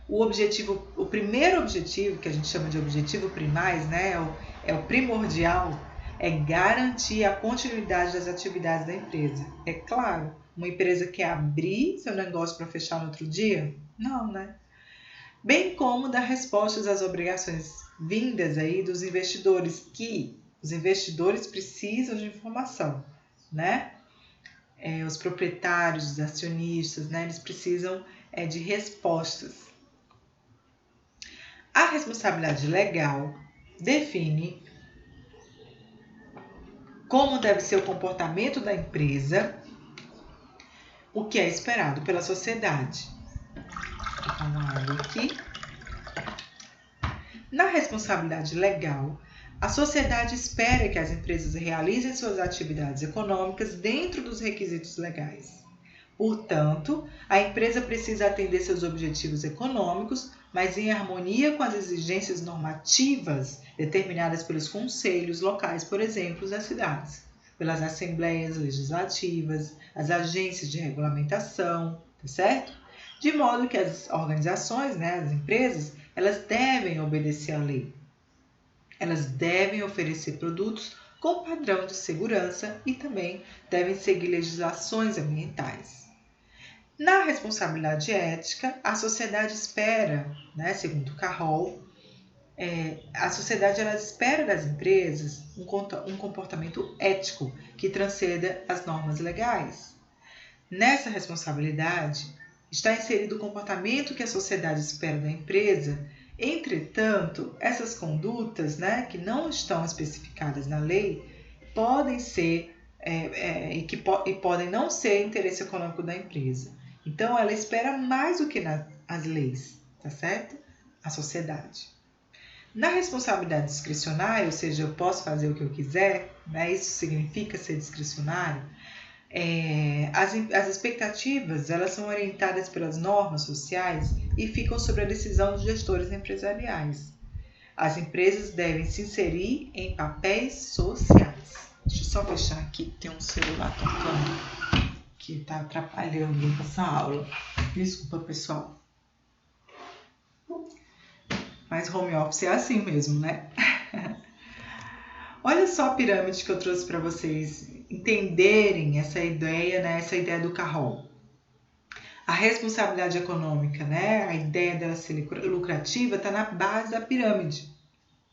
O primeiro objetivo, que a gente chama de objetivo primaz, é o primordial, é garantir a continuidade das atividades da empresa. É claro, uma empresa quer abrir seu negócio para fechar no outro dia? Não, Bem como dar respostas às obrigações vindas aí dos investidores que Os investidores precisam de informação, né? Os proprietários, os acionistas, né? Eles precisam de respostas. A responsabilidade legal define como deve ser o comportamento da empresa, o que é esperado pela sociedade. Vou dar uma água aqui. Na responsabilidade legal, a sociedade espera que as empresas realizem suas atividades econômicas dentro dos requisitos legais. Portanto, a empresa precisa atender seus objetivos econômicos, mas em harmonia com as exigências normativas determinadas pelos conselhos locais, por exemplo, das cidades, pelas assembleias legislativas, as agências de regulamentação, tá certo? De modo que as organizações, né, as empresas, elas devem obedecer à lei. Elas devem oferecer produtos com padrão de segurança e também devem seguir legislações ambientais. Na responsabilidade ética, a sociedade espera, né, segundo Carroll, a sociedade ela espera das empresas um comportamento ético que transcenda as normas legais. Nessa responsabilidade, está inserido o comportamento que a sociedade espera da empresa. Entretanto, essas condutas, né, que não estão especificadas na lei podem ser e podem não ser interesse econômico da empresa. Então, ela espera mais do que as leis, tá certo? A sociedade. Na responsabilidade discricionária, ou seja, eu posso fazer o que eu quiser, né, isso significa ser discricionário, as expectativas elas são orientadas pelas normas sociais e ficam sob a decisão dos gestores empresariais. As empresas devem se inserir em papéis sociais. Deixa eu só fechar aqui, tem um celular tocando que está atrapalhando essa aula. Desculpa, pessoal. Mas home office é assim mesmo, né? Olha só a pirâmide que eu trouxe para vocês entenderem essa ideia, né? Essa ideia do Carroll. A responsabilidade econômica, né? A ideia dela ser lucrativa está na base da pirâmide.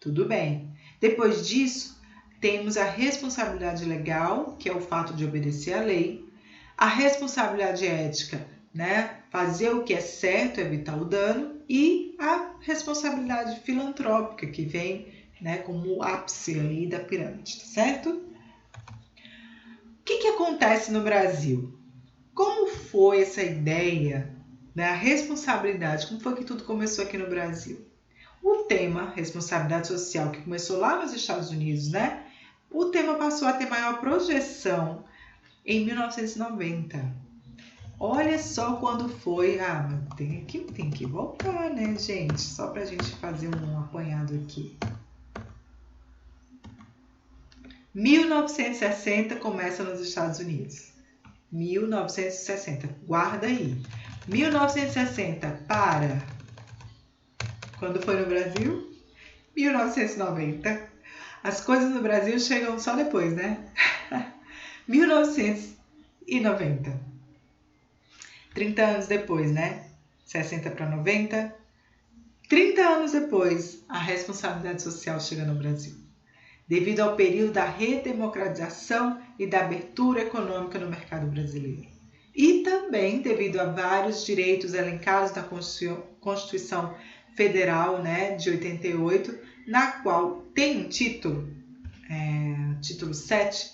Tudo bem. Depois disso, temos a responsabilidade legal, que é o fato de obedecer à lei. A responsabilidade ética, né? Fazer o que é certo, evitar o dano. E a responsabilidade filantrópica, que vem, né, como o ápice aí da pirâmide, tá certo? O que acontece no Brasil? Como foi essa ideia, né, a responsabilidade? Como foi que tudo começou aqui no Brasil? O tema responsabilidade social, que começou lá nos Estados Unidos, né? O tema passou a ter maior projeção em 1990. Olha só quando foi. Tem que voltar, né, gente? Só pra gente fazer um apanhado aqui. 1960 começa nos Estados Unidos. 1960, guarda aí. 1960 para. Quando foi no Brasil? 1990. As coisas no Brasil chegam só depois, né? 1990. 30 anos depois, né? 60 para 90. 30 anos depois, a responsabilidade social chega no Brasil. Devido ao período da redemocratização e da abertura econômica no mercado brasileiro. E também devido a vários direitos elencados na Constituição Federal, né, de 88, na qual tem um título, título 7,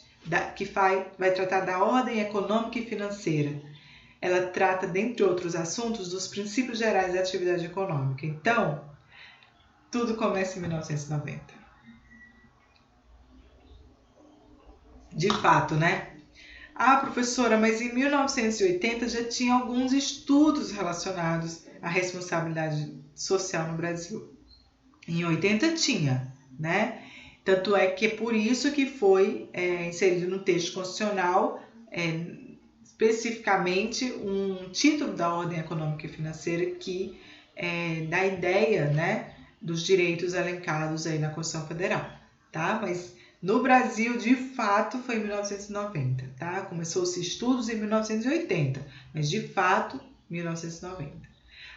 que vai tratar da ordem econômica e financeira. Ela trata, dentre outros assuntos, dos princípios gerais da atividade econômica. Então, tudo começa em 1990. De fato, né? Professora, mas em 1980 já tinha alguns estudos relacionados à responsabilidade social no Brasil. Em 80 tinha, né? Tanto é que é por isso que foi inserido no texto constitucional especificamente um título da ordem econômica e financeira que dá a ideia, né, dos direitos elencados aí na Constituição Federal, tá? Mas no Brasil, de fato, foi em 1990, tá? Começou-se estudos em 1980, mas de fato, 1990.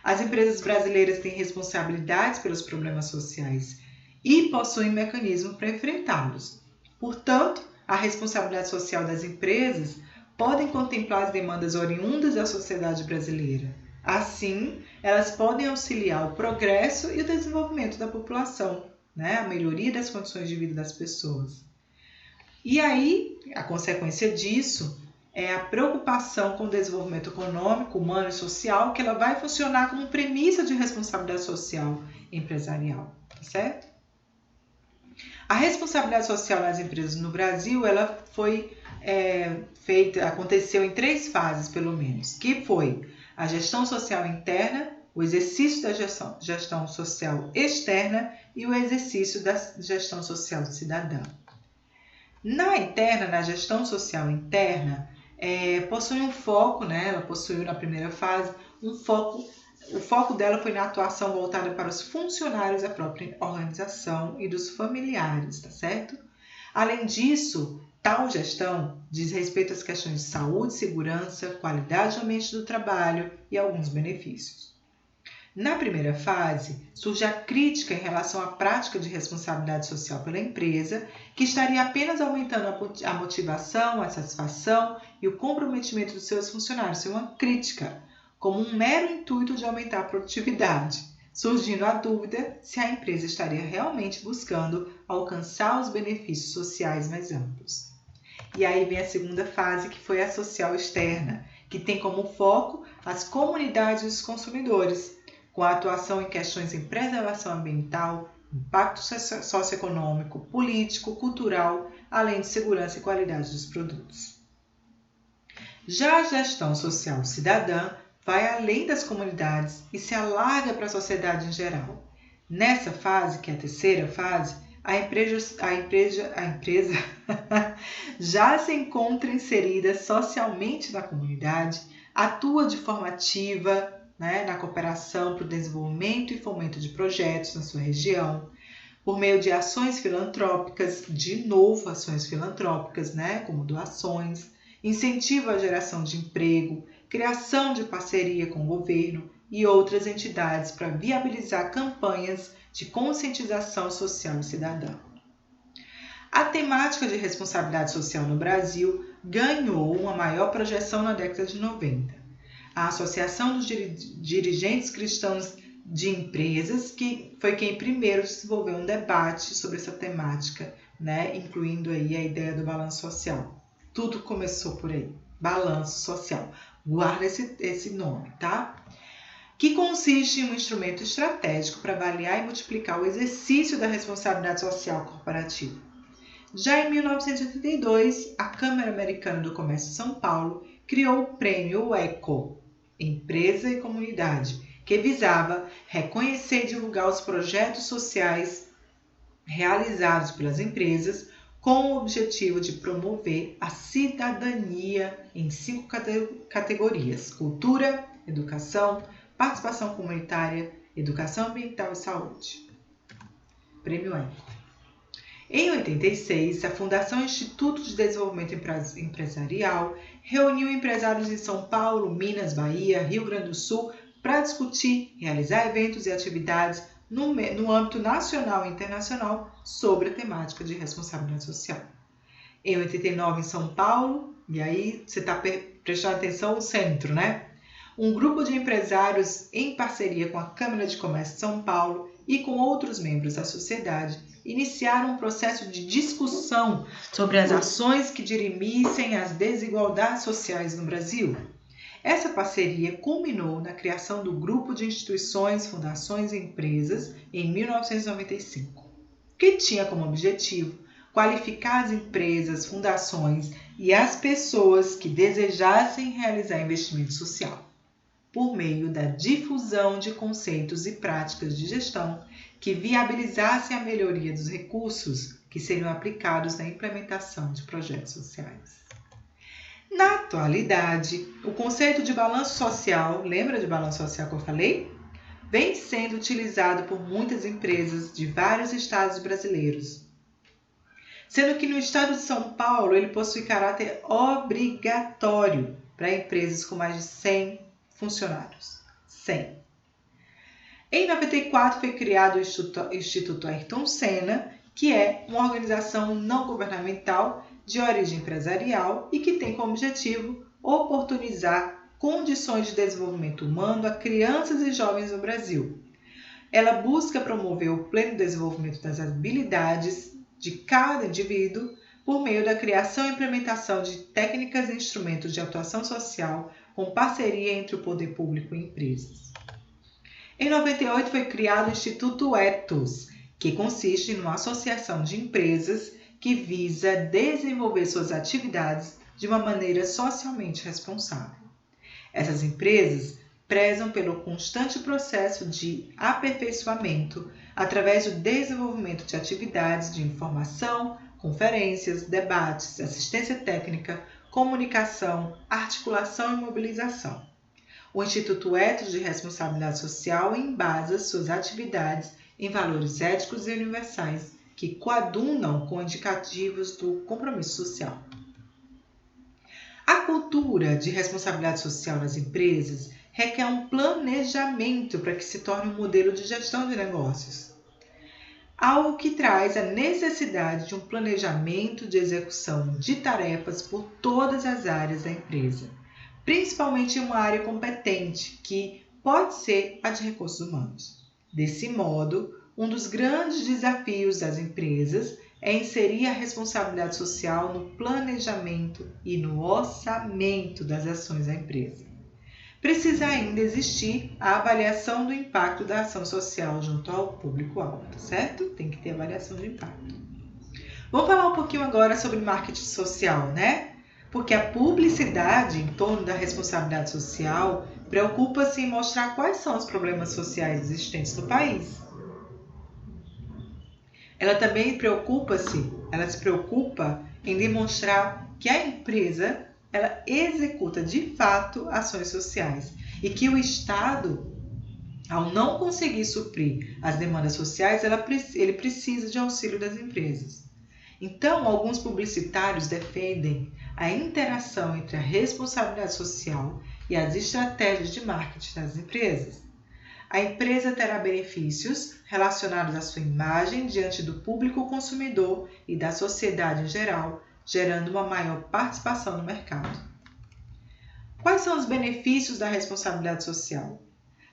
As empresas brasileiras têm responsabilidades pelos problemas sociais e possuem mecanismos para enfrentá-los. Portanto, a responsabilidade social das empresas podem contemplar as demandas oriundas da sociedade brasileira. Assim, elas podem auxiliar o progresso e o desenvolvimento da população, né? A melhoria das condições de vida das pessoas. E aí, a consequência disso é a preocupação com o desenvolvimento econômico, humano e social, que ela vai funcionar como premissa de responsabilidade social empresarial, tá certo? A responsabilidade social nas empresas no Brasil, ela foi aconteceu em 3 fases, pelo menos, que foi a gestão social interna, o exercício da gestão social externa e o exercício da gestão social cidadã. Na gestão social interna, possui um foco, né? Ela possuiu na primeira fase um foco. O foco dela foi na atuação voltada para os funcionários da própria organização e dos familiares, tá certo? Além disso, tal gestão diz respeito às questões de saúde, segurança, qualidade do ambiente do trabalho e alguns benefícios. Na primeira fase, surge a crítica em relação à prática de responsabilidade social pela empresa, que estaria apenas aumentando a motivação, a satisfação e o comprometimento dos seus funcionários. Isso é uma crítica, como um mero intuito de aumentar a produtividade, surgindo a dúvida se a empresa estaria realmente buscando alcançar os benefícios sociais mais amplos. E aí vem a segunda fase, que foi a social externa, que tem como foco as comunidades e os consumidores, com a atuação em questões em preservação ambiental, impacto socioeconômico, político, cultural, além de segurança e qualidade dos produtos. Já a gestão social cidadã vai além das comunidades e se alarga para a sociedade em geral. Nessa fase, que é a terceira fase, a empresa já se encontra inserida socialmente na comunidade, atua de forma ativa, né, na cooperação para o desenvolvimento e fomento de projetos na sua região, por meio de ações filantrópicas, né, como doações, incentivo à geração de emprego, criação de parceria com o governo e outras entidades para viabilizar campanhas de conscientização social e cidadã. A temática de responsabilidade social no Brasil ganhou uma maior projeção na década de 90. A Associação dos Dirigentes Cristãos de Empresas, que foi quem primeiro desenvolveu um debate sobre essa temática, né, incluindo aí a ideia do balanço social. Tudo começou por aí, balanço social. Guarda esse nome, tá? Que consiste em um instrumento estratégico para avaliar e multiplicar o exercício da responsabilidade social corporativa. Já em 1982, a Câmara Americana do Comércio de São Paulo criou o Prêmio ECO, Empresa e Comunidade, que visava reconhecer e divulgar os projetos sociais realizados pelas empresas com o objetivo de promover a cidadania em 5 categorias: cultura, educação, participação comunitária, educação ambiental e saúde. Prêmio ECO. Em 86, a Fundação Instituto de Desenvolvimento Empresarial reuniu empresários de São Paulo, Minas, Bahia, Rio Grande do Sul para discutir, realizar eventos e atividades no âmbito nacional e internacional sobre a temática de responsabilidade social. Em 89, em São Paulo, e aí você está prestando atenção no centro, né? Um grupo de empresários, em parceria com a Câmara de Comércio de São Paulo e com outros membros da sociedade, iniciaram um processo de discussão sobre as ações que dirimissem as desigualdades sociais no Brasil. Essa parceria culminou na criação do Grupo de Instituições, Fundações e Empresas em 1995, que tinha como objetivo qualificar as empresas, fundações e as pessoas que desejassem realizar investimento social, por meio da difusão de conceitos e práticas de gestão que viabilizassem a melhoria dos recursos que seriam aplicados na implementação de projetos sociais. Na atualidade, o conceito de balanço social, lembra de balanço social que eu falei? Vem sendo utilizado por muitas empresas de vários estados brasileiros, sendo que no estado de São Paulo ele possui caráter obrigatório para empresas com mais de 100 funcionários. 100. Em 94 foi criado o Instituto Ayrton Senna, que é uma organização não governamental de origem empresarial e que tem como objetivo oportunizar condições de desenvolvimento humano a crianças e jovens no Brasil. Ela busca promover o pleno desenvolvimento das habilidades de cada indivíduo por meio da criação e implementação de técnicas e instrumentos de atuação social com parceria entre o poder público e empresas. Em 98 foi criado o Instituto Ethos, que consiste em uma associação de empresas que visa desenvolver suas atividades de uma maneira socialmente responsável. Essas empresas prezam pelo constante processo de aperfeiçoamento através do desenvolvimento de atividades de informação, conferências, debates, assistência técnica, comunicação, articulação e mobilização. O Instituto Ethos de Responsabilidade Social embasa suas atividades em valores éticos e universais que coadunam com indicativos do compromisso social. A cultura de responsabilidade social nas empresas requer um planejamento para que se torne um modelo de gestão de negócios, algo que traz a necessidade de um planejamento de execução de tarefas por todas as áreas da empresa, principalmente em uma área competente, que pode ser a de recursos humanos. Desse modo, um dos grandes desafios das empresas é inserir a responsabilidade social no planejamento e no orçamento das ações da empresa. Precisa ainda existir a avaliação do impacto da ação social junto ao público-alvo, certo? Tem que ter avaliação de impacto. Vamos falar um pouquinho agora sobre marketing social, né? Porque a publicidade em torno da responsabilidade social preocupa-se em mostrar quais são os problemas sociais existentes no país. Ela também se preocupa em demonstrar que a empresa ela executa de fato ações sociais e que o Estado, ao não conseguir suprir as demandas sociais, ele precisa de auxílio das empresas. Então, alguns publicitários defendem a interação entre a responsabilidade social e as estratégias de marketing das empresas. A empresa terá benefícios relacionados à sua imagem diante do público consumidor e da sociedade em geral, gerando uma maior participação no mercado. Quais são os benefícios da responsabilidade social?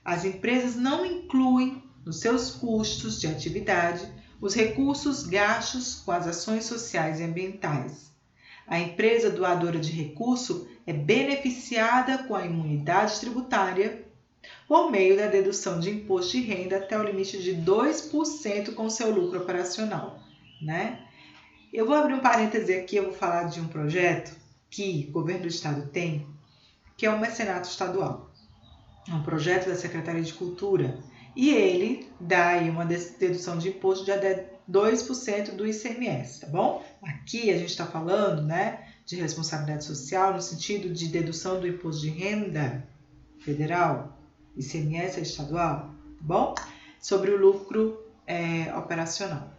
As empresas não incluem nos seus custos de atividade os recursos gastos com as ações sociais e ambientais. A empresa doadora de recurso é beneficiada com a imunidade tributária por meio da dedução de imposto de renda até o limite de 2% com seu lucro operacional, né? Eu vou abrir um parêntese aqui, eu vou falar de um projeto que o governo do estado tem, que é o Mecenato Estadual. É um projeto da Secretaria de Cultura e ele dá aí uma dedução de imposto de até 2% do ICMS, tá bom? Aqui a gente está falando, né, de responsabilidade social no sentido de dedução do imposto de renda federal, ICMS é estadual, tá bom? Sobre o lucro operacional.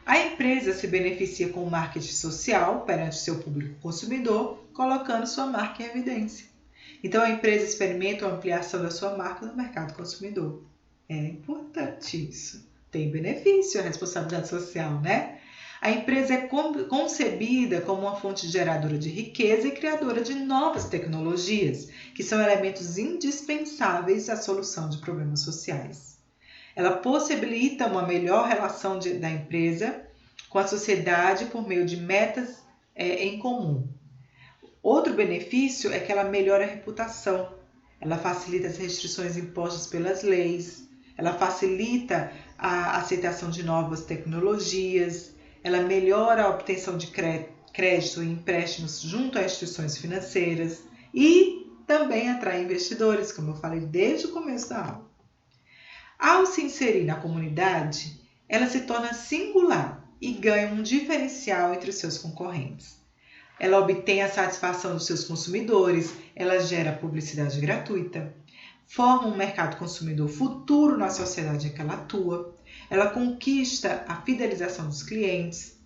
A empresa se beneficia com o marketing social perante seu público consumidor, colocando sua marca em evidência. Então, a empresa experimenta a ampliação da sua marca no mercado consumidor. É importante isso. Tem benefício a responsabilidade social, né? A empresa é concebida como uma fonte geradora de riqueza e criadora de novas tecnologias, que são elementos indispensáveis à solução de problemas sociais. Ela possibilita uma melhor relação da empresa com a sociedade por meio de metas em comum. Outro benefício é que ela melhora a reputação, ela facilita as restrições impostas pelas leis, ela facilita a aceitação de novas tecnologias, ela melhora a obtenção de crédito e empréstimos junto a instituições financeiras e também atrai investidores, como eu falei desde o começo da aula. Ao se inserir na comunidade, ela se torna singular e ganha um diferencial entre os seus concorrentes. Ela obtém a satisfação dos seus consumidores, ela gera publicidade gratuita, forma um mercado consumidor futuro na sociedade em que ela atua, ela conquista a fidelização dos clientes,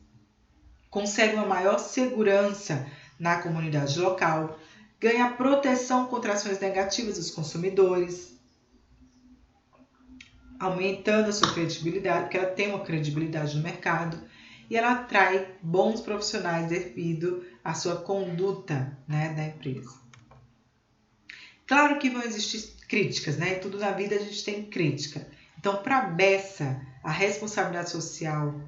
consegue uma maior segurança na comunidade local, ganha proteção contra ações negativas dos consumidores, aumentando a sua credibilidade, porque ela tem uma credibilidade no mercado, e ela atrai bons profissionais devido à sua conduta, né, da empresa. Claro que vão existir críticas, né? Tudo na vida a gente tem crítica. Então, para a Bessa, a responsabilidade social,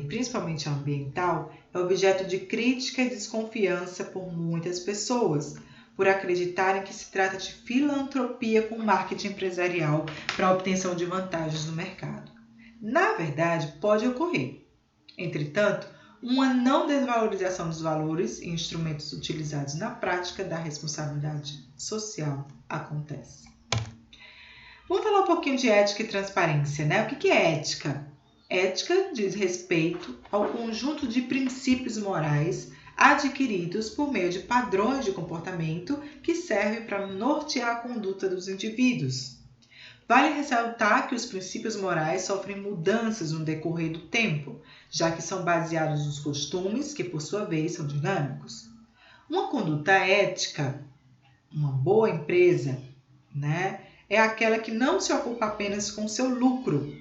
principalmente ambiental, é objeto de crítica e desconfiança por muitas pessoas, por acreditarem que se trata de filantropia com marketing empresarial para a obtenção de vantagens no mercado. Na verdade, pode ocorrer. Entretanto, uma não desvalorização dos valores e instrumentos utilizados na prática da responsabilidade social acontece. Vamos falar um pouquinho de ética e transparência, né? O que é ética? Ética diz respeito ao conjunto de princípios morais adquiridos por meio de padrões de comportamento que servem para nortear a conduta dos indivíduos. Vale ressaltar que os princípios morais sofrem mudanças no decorrer do tempo, já que são baseados nos costumes, que por sua vez são dinâmicos. Uma conduta ética, uma boa empresa, né, é aquela que não se ocupa apenas com seu lucro,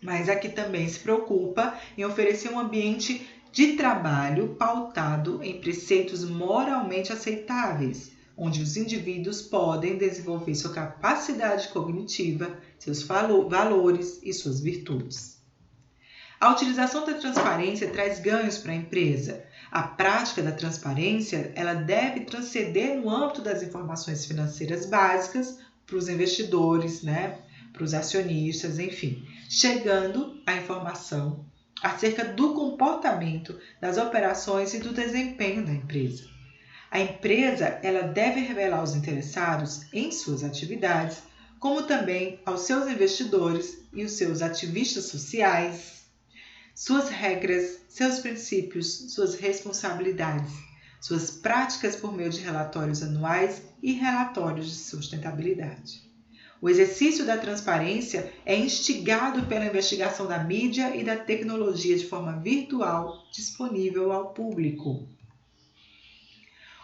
mas a que também se preocupa em oferecer um ambiente de trabalho pautado em preceitos moralmente aceitáveis, onde os indivíduos podem desenvolver sua capacidade cognitiva, seus valores e suas virtudes. A utilização da transparência traz ganhos para a empresa. A prática da transparência ela deve transcender no âmbito das informações financeiras básicas para os investidores, né, para os acionistas, enfim, chegando à informação acerca do comportamento, das operações e do desempenho da empresa. A empresa ela deve revelar aos interessados em suas atividades, como também aos seus investidores e os seus ativistas sociais, suas regras, seus princípios, suas responsabilidades, suas práticas por meio de relatórios anuais e relatórios de sustentabilidade. O exercício da transparência é instigado pela investigação da mídia e da tecnologia de forma virtual disponível ao público.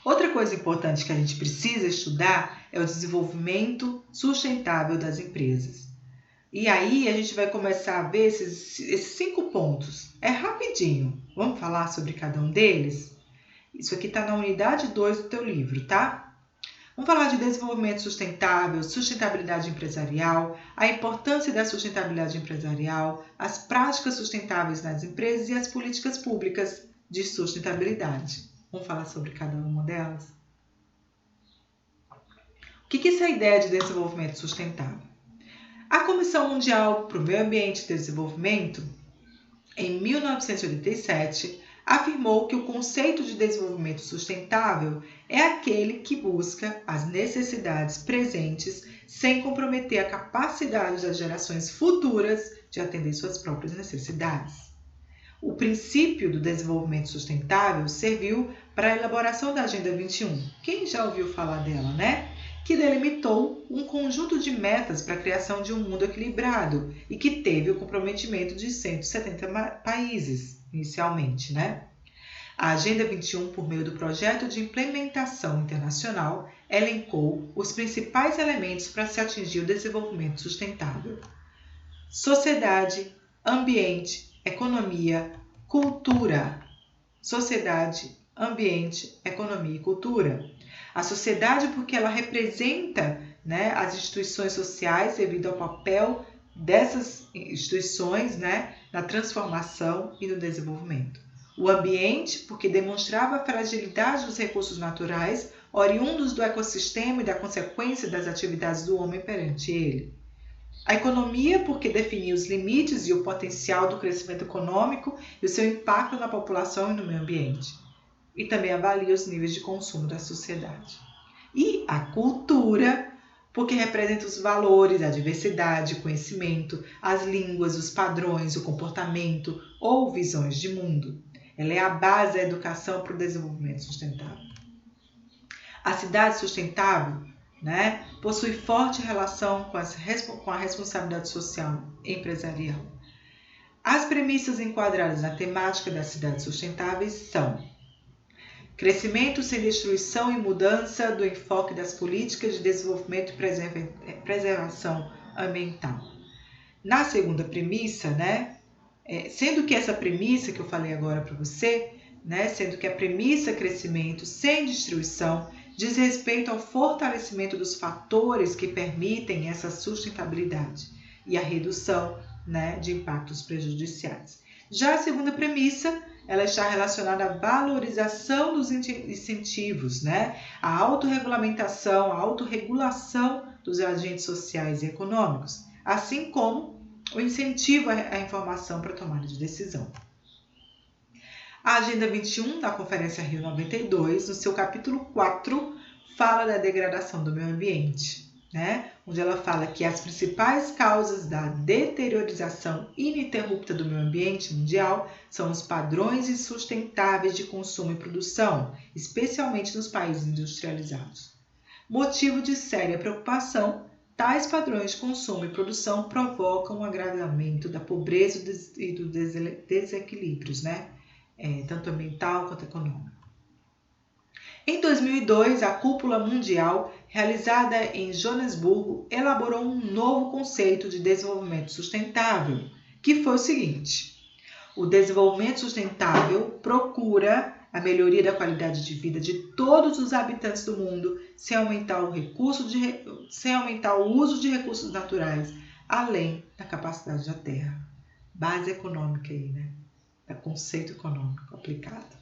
Outra coisa importante que a gente precisa estudar é o desenvolvimento sustentável das empresas. E aí a gente vai começar a ver esses 5 pontos. É rapidinho. Vamos falar sobre cada um deles? Isso aqui está na unidade 2 do teu livro, tá? Vamos falar de desenvolvimento sustentável, sustentabilidade empresarial, a importância da sustentabilidade empresarial, as práticas sustentáveis nas empresas e as políticas públicas de sustentabilidade. Vamos falar sobre cada uma delas? O que é essa ideia de desenvolvimento sustentável? A Comissão Mundial para o Meio Ambiente e Desenvolvimento, em 1987, afirmou que o conceito de desenvolvimento sustentável é aquele que busca as necessidades presentes sem comprometer a capacidade das gerações futuras de atender suas próprias necessidades. O princípio do desenvolvimento sustentável serviu para a elaboração da Agenda 21. Quem já ouviu falar dela, né? Que delimitou um conjunto de metas para a criação de um mundo equilibrado e que teve o comprometimento de 170 países, inicialmente, né? A Agenda 21, por meio do projeto de implementação internacional, elencou os principais elementos para se atingir o desenvolvimento sustentável: sociedade, ambiente, economia, cultura. Sociedade, ambiente, economia e cultura. A sociedade porque ela representa, né, as instituições sociais devido ao papel dessas instituições, né, na transformação e no desenvolvimento. O ambiente porque demonstrava a fragilidade dos recursos naturais oriundos do ecossistema e da consequência das atividades do homem perante ele. A economia porque definia os limites e o potencial do crescimento econômico e o seu impacto na população e no meio ambiente. E também avalia os níveis de consumo da sociedade. E a cultura, porque representa os valores, a diversidade, o conhecimento, as línguas, os padrões, o comportamento ou visões de mundo. Ela é a base da educação para o desenvolvimento sustentável. A cidade sustentável, né, possui forte relação com a responsabilidade social empresarial. As premissas enquadradas na temática das cidades sustentáveis são: crescimento sem destruição e mudança do enfoque das políticas de desenvolvimento e preservação ambiental. Na segunda premissa, né, sendo que essa premissa que eu falei agora para você, né, sendo que a premissa crescimento sem distribuição diz respeito ao fortalecimento dos fatores que permitem essa sustentabilidade e a redução, né, de impactos prejudiciais. Já a segunda premissa, ela está relacionada à valorização dos incentivos, né, a autorregulamentação, a autorregulação dos agentes sociais e econômicos, assim como o incentivo à informação para tomada de decisão. A Agenda 21 da Conferência Rio 92, no seu capítulo 4, fala da degradação do meio ambiente, né? Onde ela fala que as principais causas da deteriorização ininterrupta do meio ambiente mundial são os padrões insustentáveis de consumo e produção, especialmente nos países industrializados. Motivo de séria preocupação, tais padrões de consumo e produção provocam um agravamento da pobreza e dos desequilíbrios, né? Tanto ambiental quanto econômico. Em 2002, a Cúpula Mundial, realizada em Joanesburgo, elaborou um novo conceito de desenvolvimento sustentável, que foi o seguinte: o desenvolvimento sustentável procura a melhoria da qualidade de vida de todos os habitantes do mundo, sem aumentar o uso de recursos naturais, além da capacidade da terra. Base econômica aí, né? É conceito econômico aplicado.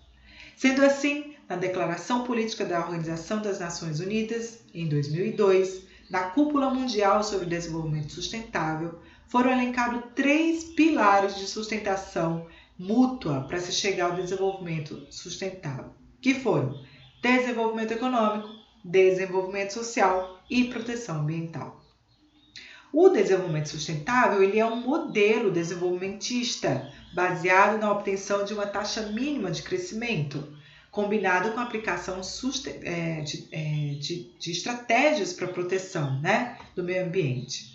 Sendo assim, na Declaração Política da Organização das Nações Unidas, em 2002, na Cúpula Mundial sobre Desenvolvimento Sustentável, foram elencados 3 pilares de sustentação mútua para se chegar ao desenvolvimento sustentável, que foram desenvolvimento econômico, desenvolvimento social e proteção ambiental. O desenvolvimento sustentável ele é um modelo desenvolvimentista baseado na obtenção de uma taxa mínima de crescimento, combinado com a aplicação de estratégias para a proteção, né, do meio ambiente.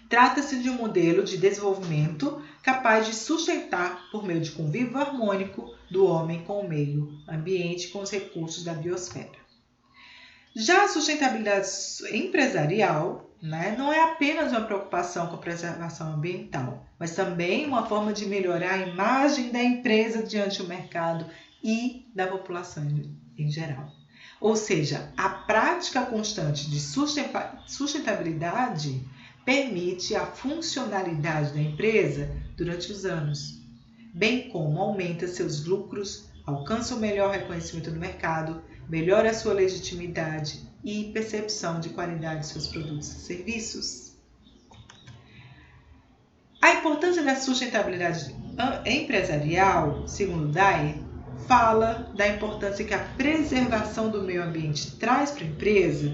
Trata-se de um modelo de desenvolvimento capaz de sustentar por meio de convívio harmônico do homem com o meio ambiente e com os recursos da biosfera. Já a sustentabilidade empresarial, né, não é apenas uma preocupação com a preservação ambiental, mas também uma forma de melhorar a imagem da empresa diante do mercado e da população em geral. Ou seja, a prática constante de sustentabilidade permite a funcionalidade da empresa durante os anos, bem como aumenta seus lucros, alcança o melhor reconhecimento no mercado, melhora a sua legitimidade e percepção de qualidade de seus produtos e serviços. A importância da sustentabilidade empresarial, segundo Dyer, fala da importância que a preservação do meio ambiente traz para a empresa.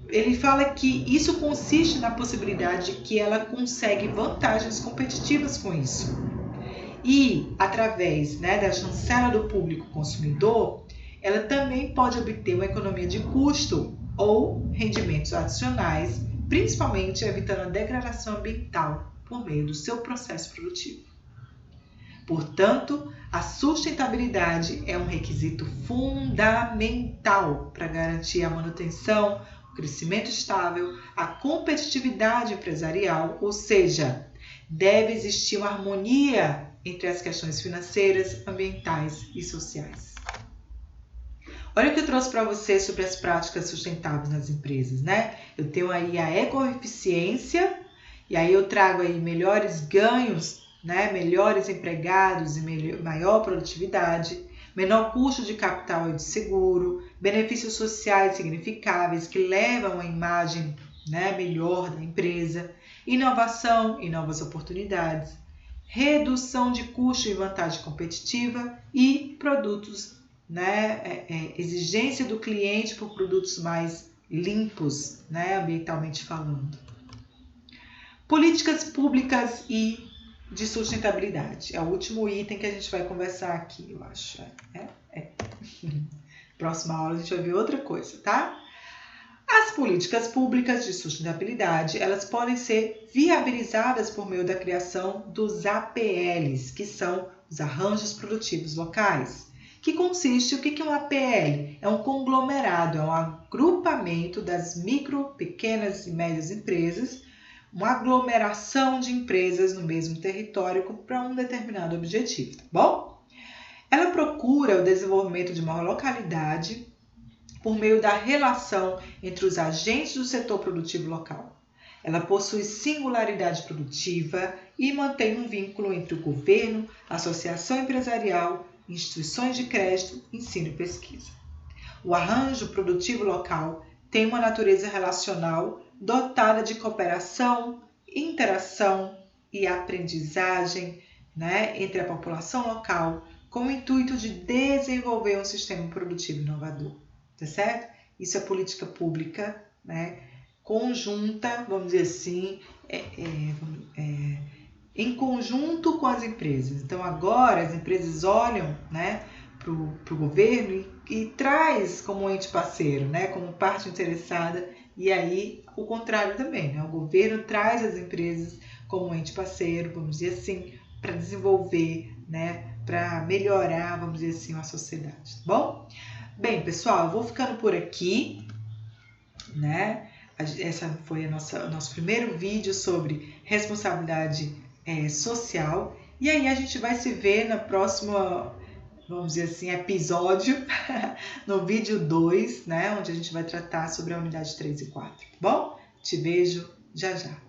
Ele fala que isso consiste na possibilidade de que ela consegue vantagens competitivas com isso. E, através, né, da chancela do público consumidor, ela também pode obter uma economia de custo ou rendimentos adicionais, principalmente evitando a degradação ambiental por meio do seu processo produtivo. Portanto, a sustentabilidade é um requisito fundamental para garantir a manutenção, o crescimento estável, a competitividade empresarial, ou seja, deve existir uma harmonia entre as questões financeiras, ambientais e sociais. Olha o que eu trouxe para você sobre as práticas sustentáveis nas empresas, né? Eu tenho aí a ecoeficiência, e aí eu trago aí melhores ganhos, né? Melhores empregados e maior produtividade, menor custo de capital e de seguro, benefícios sociais significáveis que levam a imagem, né, melhor da empresa, inovação e novas oportunidades, redução de custo e vantagem competitiva e produtos, né, exigência do cliente por produtos mais limpos, né, ambientalmente falando. Políticas públicas e de sustentabilidade. É o último item que a gente vai conversar aqui, eu acho. Próxima aula a gente vai ver outra coisa, tá? As políticas públicas de sustentabilidade, elas podem ser viabilizadas por meio da criação dos APLs, que são os Arranjos Produtivos Locais. Que consiste, o que é um APL? É um conglomerado, é um agrupamento das micro, pequenas e médias empresas uma aglomeração de empresas no mesmo território para um determinado objetivo, tá bom? Ela procura o desenvolvimento de uma localidade por meio da relação entre os agentes do setor produtivo local. Ela possui singularidade produtiva e mantém um vínculo entre o governo, a associação empresarial, instituições de crédito, ensino e pesquisa. O arranjo produtivo local tem uma natureza relacional dotada de cooperação, interação e aprendizagem, entre a população local, com o intuito de desenvolver um sistema produtivo inovador, tá certo? Isso é política pública, conjunta, vamos dizer assim, em conjunto com as empresas. Então, agora as empresas olham, para o governo e traz como ente parceiro, como parte interessada, e aí o contrário também, o governo traz as empresas como ente parceiro, vamos dizer assim, para desenvolver, para melhorar, vamos dizer assim, a sociedade, tá bom? Bem, pessoal, eu vou ficando por aqui, Essa foi o nosso primeiro vídeo sobre responsabilidade social, e aí a gente vai se ver na próxima, vamos dizer assim, episódio, no vídeo 2, onde a gente vai tratar sobre a unidade 3 e 4, tá bom? Te beijo, já já.